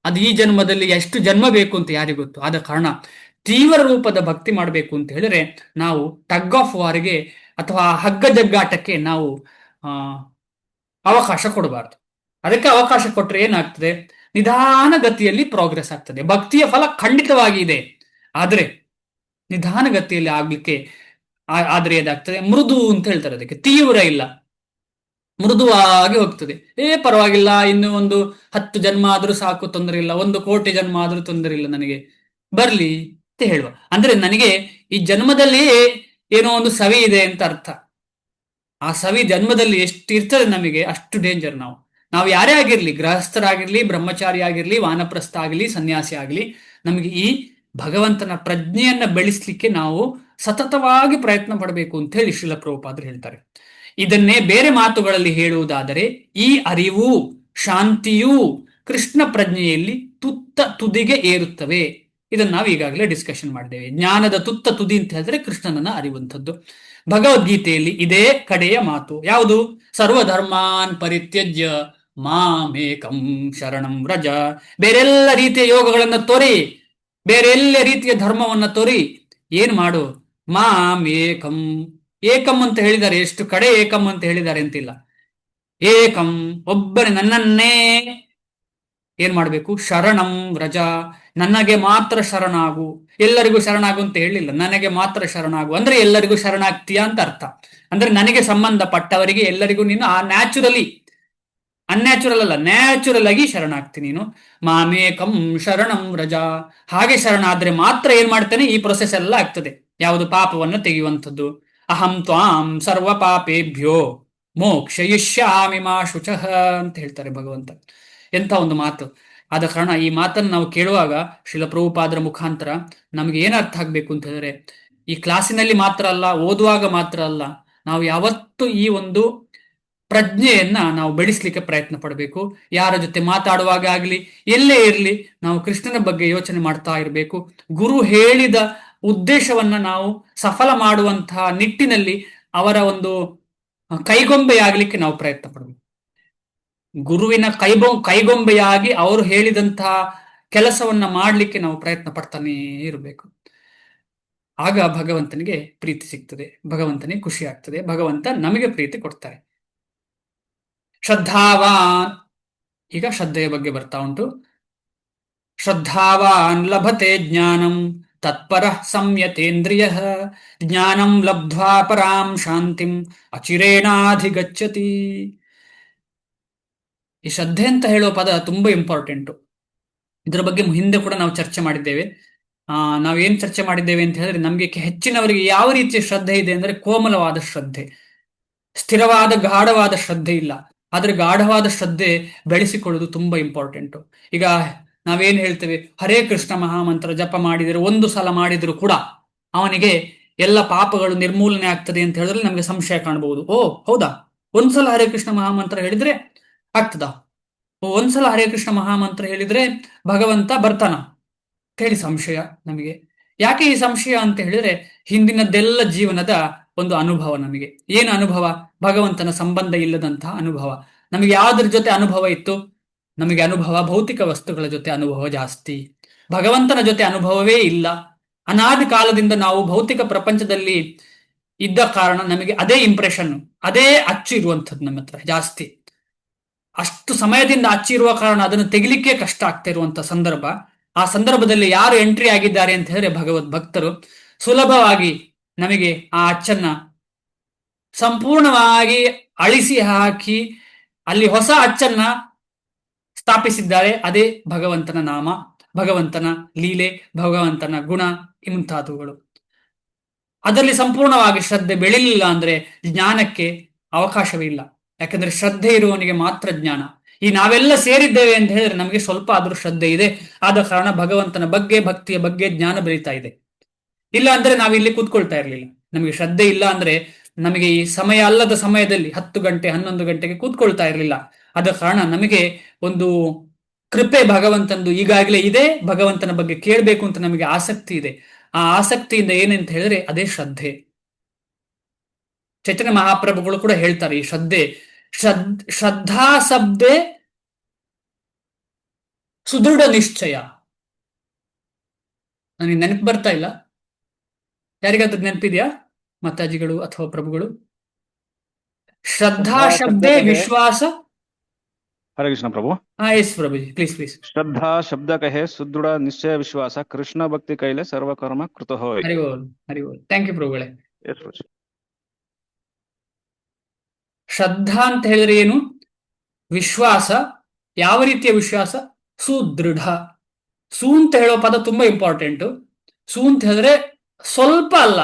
ಅದು ಈ ಜನ್ಮದಲ್ಲಿ ಎಷ್ಟು ಜನ್ಮ ಬೇಕು ಅಂತ ಯಾರಿಗೂ ಗೊತ್ತು. ಆದ ಕಾರಣ ತೀವ್ರ ರೂಪದ ಭಕ್ತಿ ಮಾಡಬೇಕು ಅಂತ ಹೇಳಿದ್ರೆ ನಾವು ಟಗ್ ಆಫ್ ವಾರ್ಗೆ ಅಥವಾ ಹಗ್ಗ ಜಗ್ಗಾಟಕ್ಕೆ ನಾವು ಆ ಅವಕಾಶ ಕೊಡಬಾರ್ದು. ಅದಕ್ಕೆ ಅವಕಾಶ ಕೊಟ್ಟರೆ ಏನಾಗ್ತದೆ, ನಿಧಾನ ಗತಿಯಲ್ಲಿ ಪ್ರೋಗ್ರೆಸ್ ಆಗ್ತದೆ. ಭಕ್ತಿಯ ಫಲ ಖಂಡಿತವಾಗಿ ಇದೆ, ಆದ್ರೆ ನಿಧಾನ ಗತಿಯಲ್ಲಿ ಆಗ್ಲಿಕ್ಕೆ ಆದ್ರೆ ಏನಾಗ್ತದೆ, ಮೃದು ಅಂತ ಹೇಳ್ತಾರೆ. ಅದಕ್ಕೆ ತೀವ್ರ ಇಲ್ಲ, ಮೃದುವಾಗಿ ಹೋಗ್ತದೆ. ಪರವಾಗಿಲ್ಲ, ಇನ್ನು ಒಂದು 10 ಜನ್ಮ ಆದ್ರೂ ಸಾಕು, ತೊಂದರೆ ಇಲ್ಲ, 1 ಕೋಟಿ ಜನ್ಮ ಆದ್ರೂ ತೊಂದರೆ ಇಲ್ಲ, ನನಗೆ ಬರ್ಲಿ ಅಂತ ಹೇಳುವ. ಅಂದ್ರೆ ನನಗೆ ಈ ಜನ್ಮದಲ್ಲಿ ಏನೋ ಒಂದು ಸವಿ ಇದೆ ಅಂತ ಅರ್ಥ. ಆ ಸವಿ ಜನ್ಮದಲ್ಲಿ ಎಷ್ಟು ಇರ್ತದೆ ನಮಗೆ ಅಷ್ಟು ಡೇಂಜರ್. ನಾವು ಯಾರೇ ಆಗಿರ್ಲಿ, ಗೃಹಸ್ಥರಾಗಿರ್ಲಿ, ಬ್ರಹ್ಮಚಾರಿ ಆಗಿರ್ಲಿ, ವಾನಪ್ರಸ್ಥ ಆಗಲಿ, ಸನ್ಯಾಸಿ ಆಗಲಿ, ನಮಗೆ ಈ ಭಗವಂತನ ಪ್ರಜ್ಞೆಯನ್ನ ಬೆಳೆಸಲಿಕ್ಕೆ ನಾವು ಸತತವಾಗಿ ಪ್ರಯತ್ನ ಪಡಬೇಕು ಅಂತ ಹೇಳಿ ಶ್ರೀಲ ಪ್ರಭುಪಾದರು ಹೇಳ್ತಾರೆ. ಇದನ್ನೇ ಬೇರೆ ಮಾತುಗಳಲ್ಲಿ ಹೇಳುವುದಾದರೆ, ಈ ಅರಿವು, ಶಾಂತಿಯೂ ಕೃಷ್ಣ ಪ್ರಜ್ಞೆಯಲ್ಲಿ ತುತ್ತ ತುದಿಗೆ ಏರುತ್ತವೆ. ಇದನ್ನು ನಾವು ಈಗಾಗಲೇ ಡಿಸ್ಕಷನ್ ಮಾಡಿದ್ದೇವೆ. ಜ್ಞಾನದ ತುತ್ತ ತುದಿ ಅಂತ ಹೇಳಿದ್ರೆ ಕೃಷ್ಣನನ್ನ ಅರಿಯುವಂಥದ್ದು. ಭಗವದ್ಗೀತೆಯಲ್ಲಿ ಇದೇ ಕಡೆಯ ಮಾತು ಯಾವುದು? ಸರ್ವಧರ್ಮಾನ್ ಪರಿತ್ಯಜ್ಯ ಮಾಮೇಕಂ ಶರಣಂ ವ್ರಜ. ಬೇರೆಲ್ಲ ರೀತಿಯ ಯೋಗಗಳನ್ನ ತೊರಿ, ಬೇರೆಲ್ಲ ರೀತಿಯ ಧರ್ಮವನ್ನ ತೊರಿ, ಏನ್ ಮಾಡು, ಮಾಮೇಕಂ. ಏಕಂ ಅಂತ ಹೇಳಿದ್ದಾರೆ, ಎಷ್ಟು ಕಡೆ ಏಕಂ ಅಂತ ಹೇಳಿದ್ದಾರೆ ಅಂತಿಲ್ಲ. ಏಕಂ, ಒಬ್ಬನೇ, ನನ್ನನ್ನೇ ಏನ್ ಮಾಡ್ಬೇಕು, ಶರಣಂ ವ್ರಜ, ನನಗೆ ಮಾತ್ರ ಶರಣಾಗು. ಎಲ್ಲರಿಗೂ ಶರಣಾಗು ಅಂತ ಹೇಳಿಲ್ಲ, ನನಗೆ ಮಾತ್ರ ಶರಣಾಗು ಅಂದ್ರೆ ಎಲ್ಲರಿಗೂ ಶರಣಾಗ್ತೀಯ ಅಂತ ಅರ್ಥ. ಅಂದ್ರೆ ನನಗೆ ಸಂಬಂಧಪಟ್ಟವರಿಗೆ ಎಲ್ಲರಿಗೂ ನೀನು ನ್ಯಾಚುರಲಿ, ಅನ್ಯಾಚುರಲ್ ಅಲ್ಲ, ನ್ಯಾಚುರಲ್ ಆಗಿ ಶರಣಾಗ್ತೀನಿ ನೀನು. ಮಾಮೇಕಂ ಶರಣಂ ವ್ರಜ. ಹಾಗೆ ಶರಣಾದ್ರೆ ಮಾತ್ರ ಏನ್ ಮಾಡ್ತೇನೆ, ಈ ಪ್ರೊಸೆಸ್ ಎಲ್ಲ ಆಗ್ತದೆ. ಯಾವುದು? ಪಾಪವನ್ನು ತೆಗೆಯುವಂಥದ್ದು. ಅಹಂ ತ್ವಾಂ ಸರ್ವ ಪಾಪೇಭ್ಯೋ ಮೋಕ್ಷಯಿಷ್ಯಾಮಿ ಮಾ ಶುಚಃ ಅಂತ ಹೇಳ್ತಾರೆ ಭಗವಂತ. ಎಂಥ ಒಂದು ಮಾತು. ಆದ ಕಾರಣ ಈ ಮಾತನ್ನು ನಾವು ಕೇಳುವಾಗ ಶ್ರೀಲ ಪ್ರಭುಪಾದರ ಮುಖಾಂತರ ನಮಗೆ ಏನು ಅರ್ಥ ಆಗ್ಬೇಕು ಅಂತ ಹೇಳಿದ್ರೆ, ಈ ಕ್ಲಾಸಿನಲ್ಲಿ ಮಾತ್ರ ಅಲ್ಲ, ಓದುವಾಗ ಮಾತ್ರ ಅಲ್ಲ, ನಾವು ಯಾವತ್ತೂ ಈ ಒಂದು ಪ್ರಜ್ಞೆಯನ್ನ ನಾವು ಬೆಳೆಸಲಿಕ್ಕೆ ಪ್ರಯತ್ನ ಪಡಬೇಕು. ಯಾರ ಜೊತೆ ಮಾತಾಡುವಾಗ ಆಗಲಿ, ಎಲ್ಲೇ ಇರಲಿ, ನಾವು ಕೃಷ್ಣನ ಬಗ್ಗೆ ಯೋಚನೆ ಮಾಡ್ತಾ ಇರಬೇಕು. ಗುರು ಹೇಳಿದ ಉದ್ದೇಶವನ್ನ ನಾವು ಸಫಲ ಮಾಡುವಂತಹ ನಿಟ್ಟಿನಲ್ಲಿ ಅವರ ಒಂದು ಕೈಗೊಂಬೆಯಾಗಲಿಕ್ಕೆ ನಾವು ಪ್ರಯತ್ನ ಪಡಬೇಕು. ಗುರುವಿನ ಕೈಗೊಂಬೆಯಾಗಿ ಅವರು ಹೇಳಿದಂತಹ ಕೆಲಸವನ್ನ ಮಾಡಲಿಕ್ಕೆ ನಾವು ಪ್ರಯತ್ನ ಪಡ್ತಾನೇ ಇರಬೇಕು. ಆಗ ಭಗವಂತನಿಗೆ ಪ್ರೀತಿ ಸಿಗ್ತದೆ, ಭಗವಂತನಿಗೆ ಖುಷಿ ಆಗ್ತದೆ, ಭಗವಂತ ನಮಗೆ ಪ್ರೀತಿ ಕೊಡ್ತಾರೆ. ಶ್ರದ್ಧಾವಾನ್, ಈಗ ಶ್ರದ್ಧೆಯ ಬಗ್ಗೆ ಬರ್ತಾ ಉಂಟು. ಶ್ರದ್ಧಾವಾನ್ ಲಭತೆ ಜ್ಞಾನಂ ತತ್ಪರ ಸಂಯತೇಂದ್ರಿಯ ಜ್ಞಾನಂ ಲಬ್ಧ್ವಾ ಪರಾಂ ಶಾಂತಿಂ ಅಚಿರೇಣಾಧಿಗಚ್ಚತಿ. ಈ ಶ್ರದ್ಧೆ ಅಂತ ಹೇಳುವ ಪದ ತುಂಬಾ ಇಂಪಾರ್ಟೆಂಟು. ಇದರ ಬಗ್ಗೆ ಹಿಂದೆ ಕೂಡ ನಾವು ಚರ್ಚೆ ಮಾಡಿದ್ದೇವೆ. ನಾವೇನ್ ಚರ್ಚೆ ಮಾಡಿದ್ದೇವೆ ಅಂತ ಹೇಳಿದ್ರೆ, ನಮಗೆ ಹೆಚ್ಚಿನವರಿಗೆ ಯಾವ ರೀತಿಯ ಶ್ರದ್ಧೆ ಇದೆ ಅಂದ್ರೆ ಕೋಮಲವಾದ ಶ್ರದ್ಧೆ, ಸ್ಥಿರವಾದ ಗಾಢವಾದ ಶ್ರದ್ಧೆ ಇಲ್ಲ. ಆದ್ರೆ ಗಾಢವಾದ ಶ್ರದ್ಧೆ ಬೆಳೆಸಿಕೊಳ್ಳುವುದು ತುಂಬಾ ಇಂಪಾರ್ಟೆಂಟು. ಈಗ ನಾವೇನ್ ಹೇಳ್ತೇವೆ, ಹರೇ ಕೃಷ್ಣ ಮಹಾಮಂತ್ರ ಜಪ ಮಾಡಿದರೆ, 1 ಸಲ ಮಾಡಿದ್ರು ಕೂಡ ಅವನಿಗೆ ಎಲ್ಲ ಪಾಪಗಳು ನಿರ್ಮೂಲನೆ ಆಗ್ತದೆ ಅಂತ ಹೇಳಿದ್ರೆ ನಮಗೆ ಸಂಶಯ ಕಾಣಬಹುದು. ಓ ಹೌದಾ, 1 ಸಲ ಹರೇ ಕೃಷ್ಣ ಮಹಾಮಂತ್ರ ಹೇಳಿದ್ರೆ ಆಗ್ತದಾ? 1 ಸಲ ಹರೇ ಕೃಷ್ಣ ಮಹಾಮಂತ್ರ ಹೇಳಿದ್ರೆ ಭಗವಂತ ಬರ್ತಾನ ಹೇಳಿ ಸಂಶಯ ನಮಗೆ. ಯಾಕೆ ಈ ಸಂಶಯ ಅಂತ ಹೇಳಿದ್ರೆ, ಹಿಂದಿನದ್ದೆಲ್ಲ ಜೀವನದ ಒಂದು ಅನುಭವ. ನಮಗೆ ಏನು ಅನುಭವ? ಭಗವಂತನ ಸಂಬಂಧ ಇಲ್ಲದಂತಹ ಅನುಭವ. ನಮಗೆ ಯಾವ್ದ್ರ ಜೊತೆ ಅನುಭವ ಇತ್ತು? ನಮಗೆ ಅನುಭವ ಭೌತಿಕ ವಸ್ತುಗಳ ಜೊತೆ ಅನುಭವ ಜಾಸ್ತಿ, ಭಗವಂತನ ಜೊತೆ ಅನುಭವವೇ ಇಲ್ಲ. ಅನಾದಿ ಕಾಲದಿಂದ ನಾವು ಭೌತಿಕ ಪ್ರಪಂಚದಲ್ಲಿ ಇದ್ದ ಕಾರಣ ನಮಗೆ ಅದೇ ಇಂಪ್ರೆಷನ್, ಅದೇ ಅಚ್ಚು ಇರುವಂಥದ್ದು ನಮ್ಮ ಹತ್ರ ಜಾಸ್ತಿ. ಅಷ್ಟು ಸಮಯದಿಂದ ಅಚ್ಚಿರುವ ಕಾರಣ ಅದನ್ನು ತೆಗಿಲಿಕ್ಕೆ ಕಷ್ಟ ಆಗ್ತಾ ಇರುವಂತ ಸಂದರ್ಭ. ಆ ಸಂದರ್ಭದಲ್ಲಿ ಯಾರು ಎಂಟ್ರಿ ಆಗಿದ್ದಾರೆ ಅಂತ ಹೇಳಿದ್ರೆ ಭಗವದ್ ಭಕ್ತರು ಸುಲಭವಾಗಿ ನಮಗೆ ಆ ಅಚ್ಚನ್ನ ಸಂಪೂರ್ಣವಾಗಿ ಅಳಿಸಿ ಹಾಕಿ ಅಲ್ಲಿ ಹೊಸ ಅಚ್ಚನ್ನ ಸ್ಥಾಪಿಸಿದ್ದಾರೆ. ಅದೇ ಭಗವಂತನ ನಾಮ, ಭಗವಂತನ ಲೀಲೆ, ಭಗವಂತನ ಗುಣ ಮುಂತಾದವುಗಳು. ಅದರಲ್ಲಿ ಸಂಪೂರ್ಣವಾಗಿ ಶ್ರದ್ಧೆ ಬೆಳಿಲಿಲ್ಲ ಅಂದ್ರೆ ಜ್ಞಾನಕ್ಕೆ ಅವಕಾಶವೇ ಇಲ್ಲ. ಯಾಕಂದ್ರೆ ಶ್ರದ್ಧೆ ಇರುವವನಿಗೆ ಮಾತ್ರ ಜ್ಞಾನ. ಈ ನಾವೆಲ್ಲ ಸೇರಿದ್ದೇವೆ ಅಂತ ಹೇಳಿದ್ರೆ ನಮಗೆ ಸ್ವಲ್ಪ ಆದ್ರೂ ಶ್ರದ್ಧೆ ಇದೆ, ಆದ ಕಾರಣ ಭಗವಂತನ ಬಗ್ಗೆ, ಭಕ್ತಿಯ ಬಗ್ಗೆ ಜ್ಞಾನ ಬೆಳೀತಾ ಇದೆ. ಇಲ್ಲ ಅಂದ್ರೆ ನಾವಿಲ್ಲಿ ಕೂತ್ಕೊಳ್ತಾ ಇರ್ಲಿಲ್ಲ. ನಮಗೆ ಶ್ರದ್ಧೆ ಇಲ್ಲ ಅಂದ್ರೆ ನಮಗೆ ಈ ಸಮಯ ಅಲ್ಲದ ಸಮಯದಲ್ಲಿ 10 ಗಂಟೆ 11 ಗಂಟೆಗೆ ಕೂತ್ಕೊಳ್ತಾ ಇರಲಿಲ್ಲ. ಆದ ಕಾರಣ ನಮಗೆ ಒಂದು ಕೃಪೆ ಭಗವಂತಂದು ಈಗಾಗಲೇ ಇದೆ. ಭಗವಂತನ ಬಗ್ಗೆ ಕೇಳಬೇಕು ಅಂತ ನಮಗೆ ಆಸಕ್ತಿ ಇದೆ. ಆ ಆಸಕ್ತಿಯಿಂದ ಏನಂತ ಹೇಳಿದ್ರೆ ಅದೇ ಶ್ರದ್ಧೆ. ಚೈತನ್ಯ ಮಹಾಪ್ರಭುಗಳು ಕೂಡ ಹೇಳ್ತಾರೆ, ಈ ಶ್ರದ್ಧಾ ಶಬ್ದೆ ಸುದೃಢ ನಿಶ್ಚಯ. ನನಗೆ ನೆನಪು ಬರ್ತಾ ಇಲ್ಲ, ಯಾರಿಗಾದ್ರೂ ನೆನಪಿದ್ಯಾ ಮಾತಾಜಿಗಳು ಅಥವಾ ಪ್ರಭುಗಳು? ಶ್ರದ್ಧಾ श्रद्धा शब्द ಶಬ್ದೇ का है, ವಿಶ್ವಾಸ. हरे कृष्ण प्रभु। ಎಸ್ ಪ್ರಭುಜಿ, ಪ್ಲೀಸ್ ಪ್ಲೀಸ್. श्रद्धा शब्द का है सुदृढ़ निश्चय विश्वास कृष्ण भक्ति कैले सर्वकर्म कृत होय। ಹರಿ ಬೋಲ್, ಹರಿ ಬೋಲ್. ಥ್ಯಾಂಕ್ ಯು ಪ್ರಭುಗಳೇ. Yes, प्रभु। ಶ್ರದ್ಧಾ ಅಂತ ಹೇಳಿದ್ರೆ ಏನು? ವಿಶ್ವಾಸ. ಯಾವ ರೀತಿಯ ವಿಶ್ವಾಸ? ಸುದೃಢ. ಸು ಅಂತ ಹೇಳೋ ಪದ ತುಂಬಾ ಇಂಪಾರ್ಟೆಂಟ್. ಸು ಅಂತ ಹೇಳಿದ್ರೆ ಸ್ವಲ್ಪ ಅಲ್ಲ,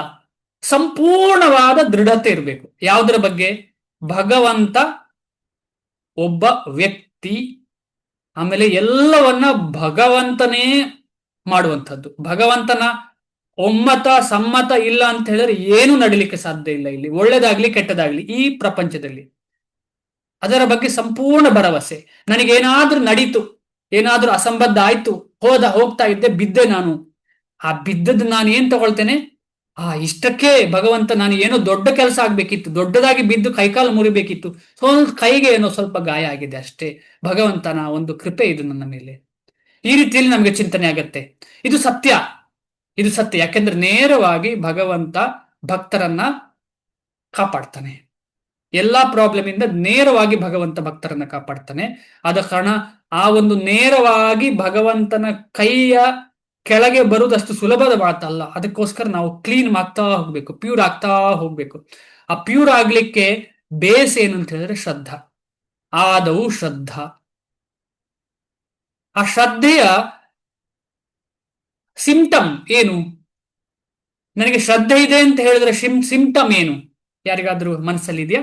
ಸಂಪೂರ್ಣವಾದ ದೃಢತೆ ಇರಬೇಕು. ಯಾವುದರ ಬಗ್ಗೆ? ಭಗವಂತ ಒಬ್ಬ ವ್ಯಕ್ತಿ, ಆಮೇಲೆ ಎಲ್ಲವನ್ನ ಭಗವಂತನೇ ಮಾಡುವಂಥದ್ದು. ಭಗವಂತನ ಒಮ್ಮತ ಸಮ್ಮತ ಇಲ್ಲ ಅಂತ ಹೇಳಿದ್ರೆ ಏನು ನಡಿಲಿಕ್ಕೆ ಸಾಧ್ಯ ಇಲ್ಲ. ಇಲ್ಲಿ ಒಳ್ಳೇದಾಗ್ಲಿ ಕೆಟ್ಟದಾಗ್ಲಿ ಈ ಪ್ರಪಂಚದಲ್ಲಿ ಅದರ ಬಗ್ಗೆ ಸಂಪೂರ್ಣ ಭರವಸೆ. ನನಗೇನಾದ್ರೂ ನಡೀತು, ಏನಾದ್ರೂ ಅಸಂಬದ್ಧ ಆಯ್ತು, ಹೋಗ್ತಾ ಇದ್ದೆ, ಬಿದ್ದೆ ನಾನು. ಆ ಬಿದ್ದದ್ದು ನಾನು ಏನ್ ತಗೊಳ್ತೇನೆ? ಇಷ್ಟಕ್ಕೆ ಭಗವಂತ, ನಾನು ಏನೋ ದೊಡ್ಡ ಕೆಲಸ ಆಗ್ಬೇಕಿತ್ತು, ದೊಡ್ಡದಾಗಿ ಬಿದ್ದು ಕೈಕಾಲು ಮುರಿಬೇಕಿತ್ತು, ಕೈಗೆ ಏನೋ ಸ್ವಲ್ಪ ಗಾಯ ಆಗಿದೆ ಅಷ್ಟೇ, ಭಗವಂತನ ಒಂದು ಕೃಪೆ ಇದು ನನ್ನ ಮೇಲೆ. ಈ ರೀತಿಯಲ್ಲಿ ನಮಗೆ ಚಿಂತನೆ ಆಗತ್ತೆ. ಇದು ಸತ್ಯ, ಇದು ಸತ್ಯ. ಯಾಕೆಂದ್ರೆ ನೇರವಾಗಿ ಭಗವಂತ ಭಕ್ತರನ್ನ ಕಾಪಾಡ್ತಾನೆ. ಎಲ್ಲಾ ಪ್ರಾಬ್ಲಮ್ ಇಂದ ನೇರವಾಗಿ ಭಗವಂತ ಭಕ್ತರನ್ನ ಕಾಪಾಡ್ತಾನೆ. ಆದ ಕಾರಣ ಆ ಒಂದು ನೇರವಾಗಿ ಭಗವಂತನ ಕೈಯ ಕೆಳಗೆ ಬರುವುದಷ್ಟು ಸುಲಭದ ಮಾತಲ್ಲ. ಅದಕ್ಕೋಸ್ಕರ ನಾವು ಕ್ಲೀನ್ ಆಗ್ತಾ ಹೋಗ್ಬೇಕು, ಪ್ಯೂರ್ ಆಗ್ತಾ ಹೋಗ್ಬೇಕು. ಆ ಪ್ಯೂರ್ ಆಗ್ಲಿಕ್ಕೆ ಬೇಸ್ ಏನು ಅಂತ ಹೇಳಿದ್ರೆ ಶ್ರದ್ಧಾ. ಆದವು ಶ್ರದ್ಧಾ. ಆ ಶ್ರದ್ಧೆಯ ಸಿಂಪ್ಟಮ್ ಏನು? ನನಗೆ ಶ್ರದ್ಧೆ ಇದೆ ಅಂತ ಹೇಳಿದ್ರೆ ಸಿಂಪ್ಟಮ್ ಏನು? ಯಾರಿಗಾದ್ರೂ ಮನಸ್ಸಲ್ಲಿ ಇದೆಯಾ?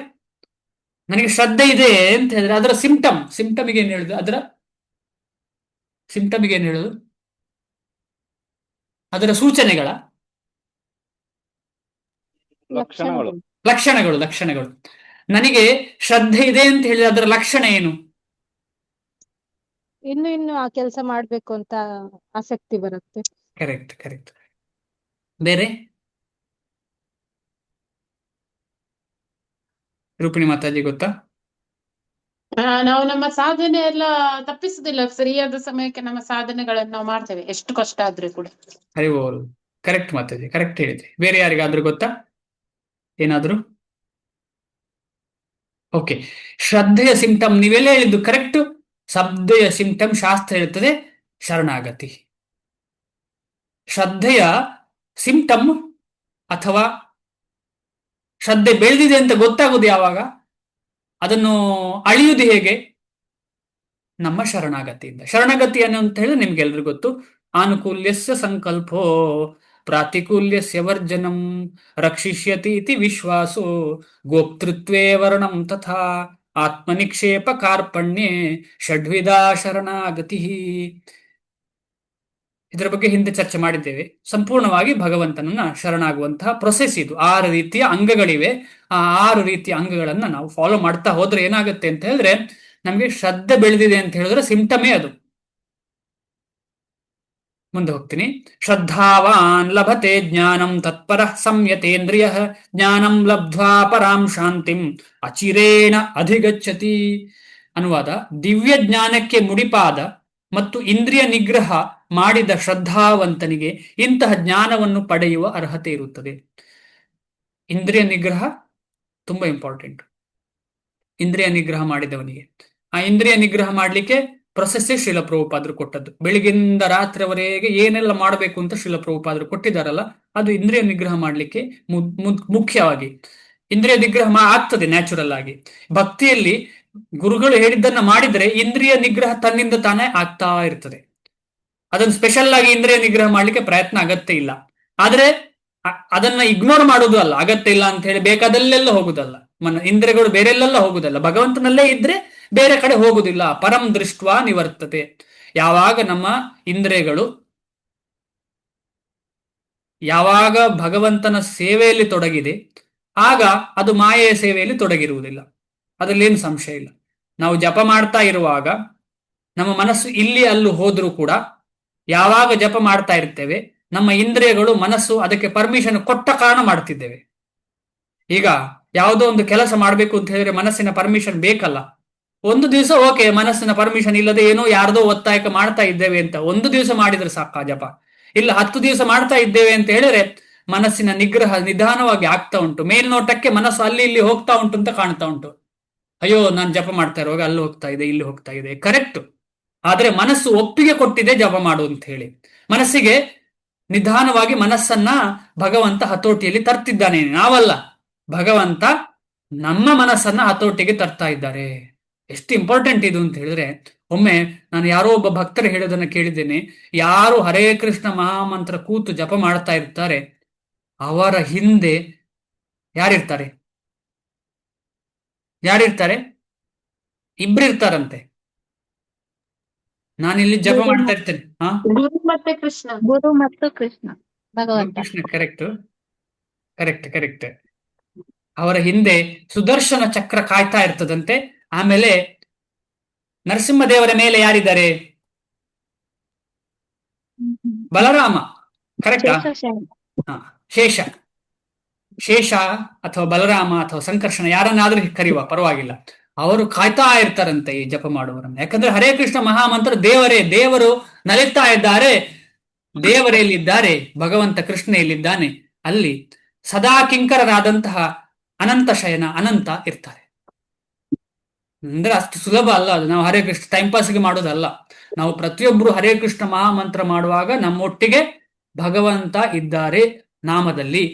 ನನಗೆ ಶ್ರದ್ಧೆ ಇದೆ ಅಂತ ಹೇಳಿದ್ರೆ ಅದರ ಸಿಂಪ್ಟಮಿಗೆ ಏನ್ ಹೇಳುದು? ಅದರ ಸಿಂಪ್ಟಮಿಗೆ ಏನ್ ಹೇಳುದು? ಅದರ ಸೂಚನೆಗಳ ಲಕ್ಷಣಗಳು. ಲಕ್ಷಣಗಳು. ನನಗೆ ಶ್ರದ್ಧೆ ಇದೆ ಅಂತ ಹೇಳಿದ್ರೆ ಅದರ ಲಕ್ಷಣ ಏನು? ಇನ್ನು ಆ ಕೆಲಸ ಮಾಡ್ಬೇಕು ಅಂತ ಆಸಕ್ತಿ ಬರುತ್ತೆ. ಕರೆಕ್ಟ್. ಬೇರೆ ರೂಪಿಣಿ ಮಾತಾಜಿ ಗೊತ್ತಾ? ನಾವು ನಮ್ಮ ಸಾಧನೆ ಎಲ್ಲ ತಪ್ಪಿಸುದಿಲ್ಲ. ಸರಿಯಾದ ಸಮಯಕ್ಕೆ ನಮ್ಮ ಸಾಧನೆಗಳನ್ನು ನಾವು ಮಾಡ್ತೇವೆ, ಎಷ್ಟು ಕಷ್ಟ ಆದ್ರೂ ಕೂಡ. ಹರಿ ಬೋಲ್. ಕರೆಕ್ಟ್ ಮಾತಾಜಿ, ಕರೆಕ್ಟ್ ಹೇಳಿದ್ರಿ. ಬೇರೆ ಯಾರಿಗಾದ್ರೂ ಗೊತ್ತಾ ಏನಾದ್ರು? ಓಕೆ, ಶ್ರದ್ಧೆಯ ಸಿಂಪ್ಟಮ್ ನೀವೆಲ್ಲ ಹೇಳಿದ್ದು ಕರೆಕ್ಟ್. ಶ್ರದ್ಧೆಯ ಸಿಂಪ್ಟಮ್ ಶಾಸ್ತ್ರ ಹೇಳ್ತದೆ ಶರಣಾಗತಿ. ಶ್ರದ್ಧೆಯ ಸಿಂಪ್ಟಮ್ ಅಥವಾ ಶ್ರದ್ಧೆ ಬೆಳೆದಿದೆ ಅಂತ ಗೊತ್ತಾಗುವುದು ಯಾವಾಗ? ಅದನ್ನು ಅಳಿಯುವುದು ಹೇಗೆ? ನಮ್ಮ ಶರಣಾಗತಿಯಿಂದ. ಶರಣಾಗತಿ ಅನ್ನೋ ಅಂತ ಹೇಳಿದ್ರೆ ನಿಮ್ಗೆಲ್ರಿಗೂ ಗೊತ್ತು. ಆನುಕೂಲ್ಯಸ್ಯ ಸಂಕಲ್ಪೋ ಪ್ರಾತಿಕೂಲ್ಯಸ್ಯ ವರ್ಜನಂ ರಕ್ಷಿಷ್ಯತಿ ಇತಿ ವಿಶ್ವಾಸೋ ಗೋಪ್ತೃತ್ವೇ ವರ್ಣಂ ತಥಾ ಆತ್ಮನಿಕ್ಷೇಪ ಕಾರ್ಪಣ್ಯೆ ಷಡ್ವಿಧಾ ಶರಣಾಗತಿ. ಇದರ ಬಗ್ಗೆ ಹಿಂದೆ ಚರ್ಚೆ ಮಾಡಿದ್ದೇವೆ. ಸಂಪೂರ್ಣವಾಗಿ ಭಗವಂತನನ್ನ ಶರಣಾಗುವಂತಹ ಪ್ರೊಸೆಸ್ ಇದು. 6 ರೀತಿಯ ಅಂಗಗಳಿವೆ. ಆ 6 ರೀತಿಯ ಅಂಗಗಳನ್ನ ನಾವು ಫಾಲೋ ಮಾಡ್ತಾ ಹೋದ್ರೆ ಏನಾಗುತ್ತೆ ಅಂತ ಹೇಳಿದ್ರೆ ನಮ್ಗೆ ಶ್ರದ್ಧೆ ಬೆಳೆದಿದೆ ಅಂತ ಹೇಳಿದ್ರೆ ಸಿಂಪ್ಟಮೇ ಅದು. ಮುಂದೆ ಹೋಗ್ತೀನಿ. ಶ್ರದ್ಧಾವಾನ್ ಲಭತೆ ಜ್ಞಾನಂ ತತ್ಪರ ಸಂಯತೇಂದ್ರಿಯ ಜ್ಞಾನಂ ಲಬ್ಧ್ವಾ ಪರಾಂ ಶಾಂತಿಂ ಅಚಿರೇಣ ಅಧಿಗಚ್ಚತಿ. ಅನುವಾದ: ದಿವ್ಯ ಜ್ಞಾನಕ್ಕೆ ಮುಡಿಪಾದ ಮತ್ತು ಇಂದ್ರಿಯ ನಿಗ್ರಹ ಮಾಡಿದ ಶ್ರದ್ಧಾವಂತನಿಗೆ ಇಂತಹ ಜ್ಞಾನವನ್ನು ಪಡೆಯುವ ಅರ್ಹತೆ ಇರುತ್ತದೆ. ಇಂದ್ರಿಯ ನಿಗ್ರಹ ತುಂಬಾ ಇಂಪಾರ್ಟೆಂಟ್. ಇಂದ್ರಿಯ ನಿಗ್ರಹ ಮಾಡಿದವನಿಗೆ, ಆ ಇಂದ್ರಿಯ ನಿಗ್ರಹ ಮಾಡ್ಲಿಕ್ಕೆ ಪ್ರೊಸೆಸ್ಸೇ ಶ್ರೀಲ ಪ್ರಭುಪಾದರು ಕೊಟ್ಟದ್ದು. ಬೆಳಿಗ್ಗಿಂದ ರಾತ್ರಿವರೆಗೆ ಏನೆಲ್ಲ ಮಾಡಬೇಕು ಅಂತ ಶ್ರೀಲ ಪ್ರಭುಪಾದರು ಕೊಟ್ಟಿದ್ದಾರಲ್ಲ, ಅದು ಇಂದ್ರಿಯ ನಿಗ್ರಹ ಮಾಡ್ಲಿಕ್ಕೆ ಮುಖ್ಯವಾಗಿ. ಇಂದ್ರಿಯ ನಿಗ್ರಹ ಆಗ್ತದೆ ನ್ಯಾಚುರಲ್ ಆಗಿ. ಭಕ್ತಿಯಲ್ಲಿ ಗುರುಗಳು ಹೇಳಿದ್ದನ್ನ ಮಾಡಿದ್ರೆ ಇಂದ್ರಿಯ ನಿಗ್ರಹ ತನ್ನಿಂದ ತಾನೇ ಆಗ್ತಾ ಇರ್ತದೆ. ಅದನ್ನು ಸ್ಪೆಷಲ್ ಆಗಿ ಇಂದ್ರಿಯ ನಿಗ್ರಹ ಮಾಡ್ಲಿಕ್ಕೆ ಪ್ರಯತ್ನ ಅಗತ್ಯ ಇಲ್ಲ. ಆದ್ರೆ ಅದನ್ನ ಇಗ್ನೋರ್ ಮಾಡೋದು ಅಲ್ಲ, ಅಗತ್ಯ ಇಲ್ಲ ಅಂತ ಹೇಳಿ ಬೇಕಾದಲ್ಲೆಲ್ಲ ಹೋಗುದಲ್ಲ. ಇಂದ್ರಿಯಗಳು ಬೇರೆಲ್ಲೆಲ್ಲ ಹೋಗುದಲ್ಲ, ಭಗವಂತನಲ್ಲೇ ಇದ್ರೆ ಬೇರೆ ಕಡೆ ಹೋಗುದಿಲ್ಲ. ಪರಂ ದೃಷ್ಟ್ವಾ ನಿವರ್ತತೆ. ಯಾವಾಗ ನಮ್ಮ ಇಂದ್ರಿಯಗಳು ಯಾವಾಗ ಭಗವಂತನ ಸೇವೆಯಲ್ಲಿ ತೊಡಗಿದೆ ಆಗ ಅದು ಮಾಯೆಯ ಸೇವೆಯಲ್ಲಿ ತೊಡಗಿರುವುದಿಲ್ಲ. ಅದರಲ್ಲೇನು ಸಂಶಯ ಇಲ್ಲ. ನಾವು ಜಪ ಮಾಡ್ತಾ ಇರುವಾಗ ನಮ್ಮ ಮನಸ್ಸು ಇಲ್ಲಿ ಅಲ್ಲೂ ಹೋದ್ರೂ ಕೂಡ ಯಾವಾಗ ಜಪ ಮಾಡ್ತಾ ಇರ್ತೇವೆ ನಮ್ಮ ಇಂದ್ರಿಯಗಳು ಮನಸ್ಸು ಅದಕ್ಕೆ ಪರ್ಮಿಷನ್ ಕೊಟ್ಟ ಕಾರಣ ಮಾಡ್ತಿದ್ದೇವೆ. ಈಗ ಯಾವುದೋ ಒಂದು ಕೆಲಸ ಮಾಡಬೇಕು ಅಂತ ಹೇಳಿದ್ರೆ ಮನಸ್ಸಿನ ಪರ್ಮಿಷನ್ ಬೇಕಲ್ಲ. ಒಂದು ದಿವಸ ಓಕೆ, ಮನಸ್ಸಿನ ಪರ್ಮಿಷನ್ ಇಲ್ಲದೆ ಏನೋ ಯಾರ್ದೋ ಒತ್ತಾಯಕ ಮಾಡ್ತಾ ಇದ್ದೇವೆ ಅಂತ ಒಂದು ದಿವಸ ಮಾಡಿದ್ರೆ ಸಾಕ ಜಪ. ಇಲ್ಲ 10 ದಿವಸ ಮಾಡ್ತಾ ಇದ್ದೇವೆ ಅಂತ ಹೇಳಿದ್ರೆ ಮನಸ್ಸಿನ ನಿಗ್ರಹ ನಿಧಾನವಾಗಿ ಆಗ್ತಾ ಉಂಟು. ಮೇಲ್ನೋಟಕ್ಕೆ ಮನಸ್ಸು ಅಲ್ಲಿ ಇಲ್ಲಿ ಹೋಗ್ತಾ ಉಂಟು ಅಂತ ಕಾಣ್ತಾ ಉಂಟು. ಅಯ್ಯೋ ನಾನು ಜಪ ಮಾಡ್ತಾ ಇರುವಾಗ ಅಲ್ಲಿ ಹೋಗ್ತಾ ಇದೆ, ಇಲ್ಲಿ ಹೋಗ್ತಾ ಇದೆ, ಕರೆಕ್ಟ್. ಆದ್ರೆ ಮನಸ್ಸು ಒಪ್ಪಿಗೆ ಕೊಟ್ಟಿದೆ ಜಪ ಮಾಡು ಅಂತ ಹೇಳಿ. ಮನಸ್ಸಿಗೆ ನಿಧಾನವಾಗಿ ಮನಸ್ಸನ್ನ ಭಗವಂತ ಹತೋಟಿಯಲ್ಲಿ ತರ್ತಿದ್ದಾನೆ, ನಾವಲ್ಲ. ಭಗವಂತ ನಮ್ಮ ಮನಸ್ಸನ್ನ ಹತೋಟಿಗೆ ತರ್ತಾ ಇದ್ದಾರೆ. ಎಷ್ಟು ಇಂಪಾರ್ಟೆಂಟ್ ಇದು ಅಂತ ಹೇಳಿದ್ರೆ, ಒಮ್ಮೆ ನಾನು ಯಾರೋ ಒಬ್ಬ ಭಕ್ತರು ಹೇಳೋದನ್ನ ಕೇಳಿದ್ದೇನೆ. ಯಾರು ಹರೇ ಕೃಷ್ಣ ಮಹಾಮಂತ್ರ ಕೂತು ಜಪ ಮಾಡ್ತಾ ಇರ್ತಾರೆ ಅವರ ಹಿಂದೆ ಯಾರಿರ್ತಾರೆ? ಇಬ್ರಿರ್ತಾರಂತೆ. ನಾನಿಲ್ಲಿ ಜಪ ಮಾಡ್ತಾ ಇರ್ತೇನೆ, ಗುರು ಮತ್ತೆ ಕೃಷ್ಣ. ಗುರು ಮತ್ತು ಕೃಷ್ಣ ಭಗವಂತ. Krishna, correct correct correct. ಅವರ ಹಿಂದೆ ಸುದರ್ಶನ ಚಕ್ರ ಕಾಯ್ತಾ ಇರ್ತದಂತೆ. ಆಮೇಲೆ ನರಸಿಂಹದೇವರ ಮೇಲೆ ಯಾರಿದ್ದಾರೆ? ಬಲರಾಮ, ಕರೆಕ್ಟಾ? ಶೇಷ. ಶೇಷ ಅಥವಾ ಬಲರಾಮ ಅಥವಾ ಸಂಕರ್ಷಣ, ಯಾರನ್ನಾದ್ರೂ ಕರೆಯುವ ಪರವಾಗಿಲ್ಲ. ಅವರು ಕಾಯ್ತಾ ಇರ್ತಾರಂತೆ ಈ ಜಪ ಮಾಡುವವರನ್ನು. ಯಾಕಂದ್ರೆ ಹರೇ ಕೃಷ್ಣ ಮಹಾಮಂತ್ರ ದೇವರು ನಲಿತಾ ಇದ್ದಾರೆ. ದೇವರೆಲ್ಲಿದ್ದಾರೆ? ಭಗವಂತ ಕೃಷ್ಣ ಎಲ್ಲಿದ್ದಾನೆ? ಅಲ್ಲಿ ಸದಾ ಕಿಂಕರರಾದಂತಹ ಅನಂತ ಶಯನ ಅನಂತ ಇರ್ತಾರೆ. ಅಂದ್ರೆ ಅಷ್ಟು ಸುಲಭ ಅಲ್ಲ ಅದು. ನಾವು ಹರೇ ಕೃಷ್ಣ ಟೈಮ್ ಪಾಸ್ಗೆ ಮಾಡೋದಲ್ಲ. ನಾವು ಪ್ರತಿಯೊಬ್ಬರು ಹರೇ ಕೃಷ್ಣ ಮಹಾಮಂತ್ರ ಮಾಡುವಾಗ ನಮ್ಮೊಟ್ಟಿಗೆ ಭಗವಂತ ಇದ್ದಾರೆ ನಾಮದಲ್ಲಿ.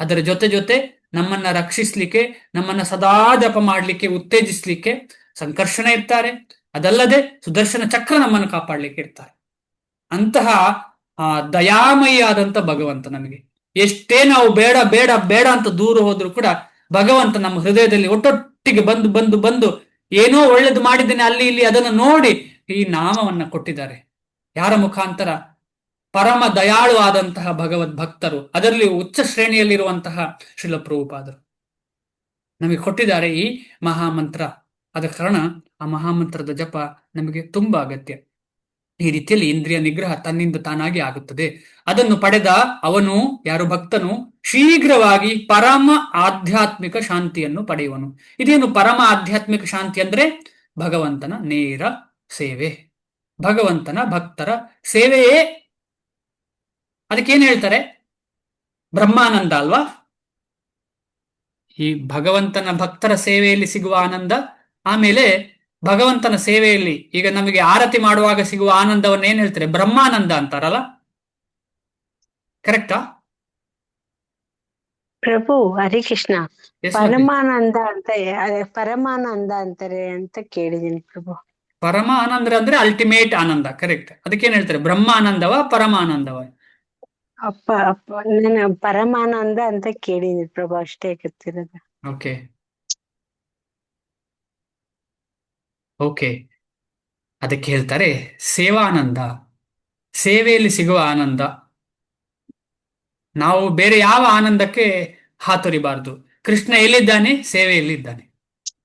ಅದರ ಜೊತೆ ನಮ್ಮನ್ನ ರಕ್ಷಿಸ್ಲಿಕ್ಕೆ, ನಮ್ಮನ್ನ ಸದಾ ಜಪ ಮಾಡ್ಲಿಕ್ಕೆ, ಉತ್ತೇಜಿಸ್ಲಿಕ್ಕೆ ಸಂಕರ್ಷಣ ಇರ್ತಾರೆ. ಅದಲ್ಲದೆ ಸುದರ್ಶನ ಚಕ್ರ ನಮ್ಮನ್ನು ಕಾಪಾಡ್ಲಿಕ್ಕೆ ಇರ್ತಾರೆ. ಅಂತಹ ದಯಾಮಯಿ ಆದಂತ ಭಗವಂತ ನಮಗೆ ಎಷ್ಟೇ ನಾವು ಬೇಡ ಬೇಡ ಬೇಡ ಅಂತ ದೂರ ಹೋದ್ರು ಕೂಡ ಭಗವಂತ ನಮ್ಮ ಹೃದಯದಲ್ಲಿ ಒಟ್ಟೊಟ್ಟಿಗೆ ಬಂದು ಏನೋ ಒಳ್ಳೇದು ಮಾಡಿದ್ದೇನೆ ಅಲ್ಲಿ ಇಲ್ಲಿ ಅದನ್ನು ನೋಡಿ ಈ ನಾಮವನ್ನ ಕೊಟ್ಟಿದ್ದಾರೆ. ಯಾರ ಮುಖಾಂತರ? ಪರಮ ದಯಾಳು ಆದಂತಹ ಭಗವದ್ ಭಕ್ತರು, ಅದರಲ್ಲಿ ಉಚ್ಚ ಶ್ರೇಣಿಯಲ್ಲಿರುವಂತಹ ಶ್ರೀಲ ಪ್ರಭುಪಾದರು ನಮಗೆ ಕೊಟ್ಟಿದ್ದಾರೆ ಈ ಮಹಾಮಂತ್ರ. ಆದ ಕಾರಣ ಆ ಮಹಾಮಂತ್ರದ ಜಪ ನಮಗೆ ತುಂಬಾ ಅಗತ್ಯ. ಈ ರೀತಿಯಲ್ಲಿ ಇಂದ್ರಿಯ ನಿಗ್ರಹ ತನ್ನಿಂದ ತಾನಾಗಿ ಆಗುತ್ತದೆ. ಅದನ್ನು ಪಡೆದ ಅವನು, ಯಾರು ಭಕ್ತನು, ಶೀಘ್ರವಾಗಿ ಪರಮ ಆಧ್ಯಾತ್ಮಿಕ ಶಾಂತಿಯನ್ನು ಪಡೆಯುವನು. ಇದೇನು ಪರಮ ಆಧ್ಯಾತ್ಮಿಕ ಶಾಂತಿ ಅಂದ್ರೆ? ಭಗವಂತನ ನೇರ ಸೇವೆ, ಭಗವಂತನ ಭಕ್ತರ ಸೇವೆಯೇ. ಅದಕ್ಕೇನ್ ಹೇಳ್ತಾರೆ? ಬ್ರಹ್ಮಾನಂದ ಅಲ್ವಾ? ಈ ಭಗವಂತನ ಭಕ್ತರ ಸೇವೆಯಲ್ಲಿ ಸಿಗುವ ಆನಂದ, ಆಮೇಲೆ ಭಗವಂತನ ಸೇವೆಯಲ್ಲಿ ಈಗ ನಮಗೆ ಆರತಿ ಮಾಡುವಾಗ ಸಿಗುವ ಆನಂದವನ್ನ ಏನ್ ಹೇಳ್ತಾರೆ? ಬ್ರಹ್ಮಾನಂದ ಅಂತಾರಲ್ಲ, ಕರೆಕ್ಟಾ? ಪ್ರಭು ಹರಿ ಕೃಷ್ಣ, Yes, ಪರಮಾನಂದ ಅಂತಾರೆ ಅಂತ ಕೇಳಿದೀನಿ ಪ್ರಭು. ಪರಮ ಆನಂದ ಅಂದ್ರೆ ಅಲ್ಟಿಮೇಟ್ ಆನಂದ, ಕರೆಕ್ಟ್. ಅದಕ್ಕೇನ್ ಹೇಳ್ತಾರೆ? ಬ್ರಹ್ಮಾನಂದವ ಪರಮಾನಂದವ? ನಾನು ಪರಮಾನಂದ ಅಂತ ಕೇಳಿದೀನಿ ಪ್ರಭು, ಅಷ್ಟೇ ಗೊತ್ತಿರೋದು. Okay okay. ಅದಕ್ಕೆ ಹೇಳ್ತಾರೆ ಸೇವಾನಂದ, ಸೇವೆಯಲ್ಲಿ ಸಿಗುವ ಆನಂದ. ನಾವು ಬೇರೆ ಯಾವ ಆನಂದಕ್ಕೆ ಹಾತೊರಿಬಾರದು. ಕೃಷ್ಣ ಎಲ್ಲಿದ್ದಾನೆ? ಸೇವೆಯಲ್ಲಿದ್ದಾನೆ.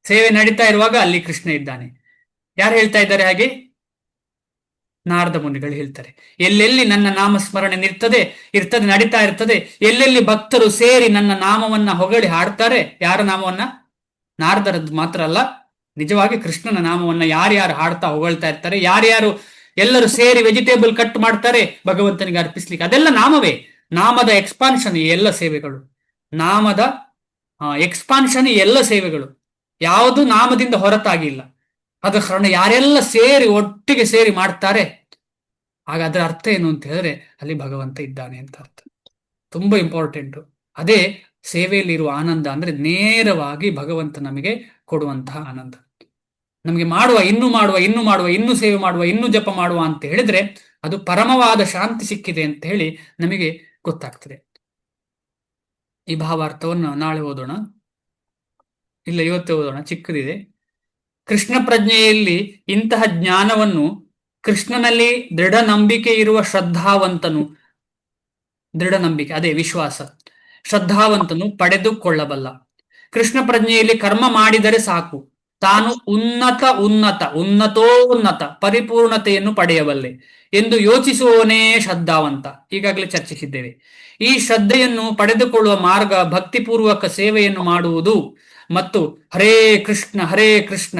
ಸೇವೆ ನಡೀತಾ ಇರುವಾಗ ಅಲ್ಲಿ ಕೃಷ್ಣ ಇದ್ದಾನೆ. ಯಾರು ಹೇಳ್ತಾ ಇದ್ದಾರೆ ಹಾಗೆ? ನಾರದ ಮುನಿಗಳು ಹೇಳ್ತಾರೆ. ಎಲ್ಲೆಲ್ಲಿ ನನ್ನ ನಾಮಸ್ಮರಣೆ ಇರ್ತದೆ ನಡೀತಾ ಇರ್ತದೆ, ಎಲ್ಲೆಲ್ಲಿ ಭಕ್ತರು ಸೇರಿ ನನ್ನ ನಾಮವನ್ನ ಹೊಗಳಿ ಹಾಡ್ತಾರೆ. ಯಾರ ನಾಮವನ್ನ? ನಾರದರದ್ದು ಮಾತ್ರ ಅಲ್ಲ, ನಿಜವಾಗಿ ಕೃಷ್ಣನ ನಾಮವನ್ನ ಯಾರ್ಯಾರು ಹಾಡ್ತಾ ಹೊಗಳ್ತಾ ಇರ್ತಾರೆ, ಯಾರ್ಯಾರು ಎಲ್ಲರೂ ಸೇರಿ ವೆಜಿಟೇಬಲ್ ಕಟ್ ಮಾಡ್ತಾರೆ ಭಗವಂತನಿಗೆ ಅರ್ಪಿಸ್ಲಿಕ್ಕೆ, ಅದೆಲ್ಲ ನಾಮವೇ. ನಾಮದ ಎಕ್ಸ್ಪಾನ್ಷನ್ ಈ ಎಲ್ಲ ಸೇವೆಗಳು, ನಾಮದ ಎಕ್ಸ್ಪಾನ್ಷನ್ ಈ ಎಲ್ಲ ಸೇವೆಗಳು ಯಾವುದು ನಾಮದಿಂದ ಹೊರತಾಗಿಲ್ಲ. ಅದ ಕಾರಣ ಯಾರೆಲ್ಲ ಸೇರಿ ಒಟ್ಟಿಗೆ ಸೇರಿ ಮಾಡ್ತಾರೆ, ಆಗ ಅದರ ಅರ್ಥ ಏನು ಅಂತ ಹೇಳಿದ್ರೆ ಅಲ್ಲಿ ಭಗವಂತ ಇದ್ದಾನೆ ಅಂತ ಅರ್ಥ. ತುಂಬಾ ಇಂಪಾರ್ಟೆಂಟು. ಅದೇ ಸೇವೆಯಲ್ಲಿರುವ ಆನಂದ ಅಂದ್ರೆ ನೇರವಾಗಿ ಭಗವಂತ ನಮಗೆ ಕೊಡುವಂತಹ ಆನಂದ. ನಮಗೆ ಇನ್ನೂ ಸೇವೆ ಮಾಡುವ, ಇನ್ನೂ ಜಪ ಮಾಡುವ ಅಂತ ಹೇಳಿದ್ರೆ ಅದು ಪರಮವಾದ ಶಾಂತಿ ಸಿಕ್ಕಿದೆ ಅಂತ ಹೇಳಿ ನಮಗೆ ಗೊತ್ತಾಗ್ತದೆ. ಈ ಭಾವಾರ್ಥವನ್ನು ನಾಳೆ ಓದೋಣ, ಇಲ್ಲ ಇವತ್ತೇ ಓದೋಣ, ಚಿಕ್ಕದಿದೆ. ಕೃಷ್ಣ ಪ್ರಜ್ಞೆಯಲ್ಲಿ ಇಂತಹ ಜ್ಞಾನವನ್ನು ಕೃಷ್ಣನಲ್ಲಿ ದೃಢ ನಂಬಿಕೆ ಇರುವ ಶ್ರದ್ಧಾವಂತನು, ದೃಢ ನಂಬಿಕೆ ಅದೇ ವಿಶ್ವಾಸ, ಶ್ರದ್ಧಾವಂತನು ಪಡೆದುಕೊಳ್ಳಬಲ್ಲ. ಕೃಷ್ಣ ಪ್ರಜ್ಞೆಯಲ್ಲಿ ಕರ್ಮ ಮಾಡಿದರೆ ಸಾಕು, ತಾನು ಉನ್ನತೋನ್ನತ ಪರಿಪೂರ್ಣತೆಯನ್ನು ಪಡೆಯಬಲ್ಲೆ ಎಂದು ಯೋಚಿಸುವವನೇ ಶ್ರದ್ಧಾವಂತ. ಈಗಾಗಲೇ ಚರ್ಚಿಸಿದ್ದೇವೆ. ಈ ಶ್ರದ್ಧೆಯನ್ನು ಪಡೆದುಕೊಳ್ಳುವ ಮಾರ್ಗ ಭಕ್ತಿಪೂರ್ವಕ ಸೇವೆಯನ್ನು ಮಾಡುವುದು ಮತ್ತು ಹರೇ ಕೃಷ್ಣ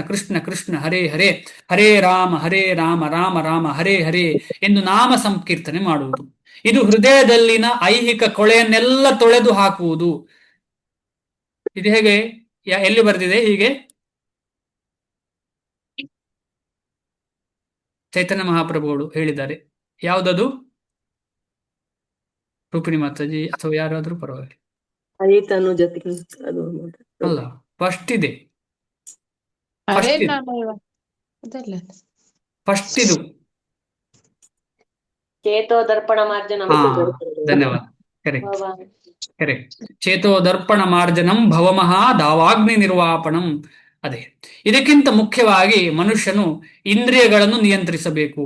ಕೃಷ್ಣ ಕೃಷ್ಣ ಹರೇ ಹರೇ ಹರೇ ರಾಮ ರಾಮ ರಾಮ ಹರೇ ಹರೇ ಎಂದು ನಾಮ ಸಂಕೀರ್ತನೆ ಮಾಡುವುದು. ಇದು ಹೃದಯದಲ್ಲಿನ ಐಹಿಕ ಕೊಳೆಯನ್ನೆಲ್ಲ ತೊಳೆದು ಹಾಕುವುದು. ಇದು ಹೇಗೆ, ಎಲ್ಲಿ ಬರೆದಿದೆ? ಹೀಗೆ ಚೈತನ್ಯ ಮಹಾಪ್ರಭುಗಳು ಹೇಳಿದ್ದಾರೆ. ಯಾವುದದು? ರೂಪಿಣಿ ಮಾತಾಜಿ ಅಥವಾ ಯಾರಾದ್ರೂ ಪರವಾಗಿಲ್ಲ. ಆಯಿತನು ಜೊತೆಗೆ ಅದು ಅಲ್ಲ, ಫಸ್ಟ್ ಇದೆ. ಹರೇ ಫಸ್ಟ್ ನಾಮ ಅದಲ್ಲ. ಫಸ್ಟ್ ಇದು. ಚೇತೋ ದರ್ಪಣ ಮಾರ್ಜನ ಹಾ, ಧನ್ಯವಾದ. ಕರೆಕ್ಟ್. ಚೇತೋ ದರ್ಪಣ ಮಾರ್ಜನಂ ಭವಮಹಾ ದಾವಾಗ್ನಿ ನಿರ್ವಾಪಣಂ. ಅದೇ, ಇದಕ್ಕಿಂತ ಮುಖ್ಯವಾಗಿ ಮನುಷ್ಯನು ಇಂದ್ರಿಯಗಳನ್ನು ನಿಯಂತ್ರಿಸಬೇಕು.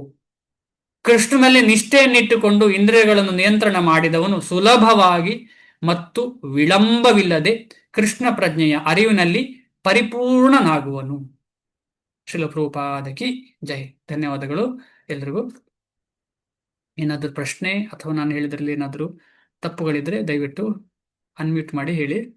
ಕೃಷ್ಣ ಮೇಲೆ ನಿಷ್ಠೆಯನ್ನಿಟ್ಟುಕೊಂಡು ಇಂದ್ರಿಯಗಳನ್ನು ನಿಯಂತ್ರಣ ಮಾಡಿದವನು ಸುಲಭವಾಗಿ ಮತ್ತು ವಿಳಂಬವಿಲ್ಲದೆ ಕೃಷ್ಣ ಪ್ರಜ್ಞೆಯ ಅರಿವಿನಲ್ಲಿ ಪರಿಪೂರ್ಣನಾಗುವನು. ಶ್ರೀಲಪ್ರಭುಪಾದಕಿ ಜೈ. ಧನ್ಯವಾದಗಳು ಎಲ್ರಿಗೂ. ಏನಾದರೂ ಪ್ರಶ್ನೆ ಅಥವಾ ನಾನು ಹೇಳಿದ್ರಲ್ಲಿ ಏನಾದರೂ ತಪ್ಪುಗಳಿದ್ರೆ ದಯವಿಟ್ಟು ಅನ್ಮ್ಯೂಟ್ ಮಾಡಿ ಹೇಳಿ.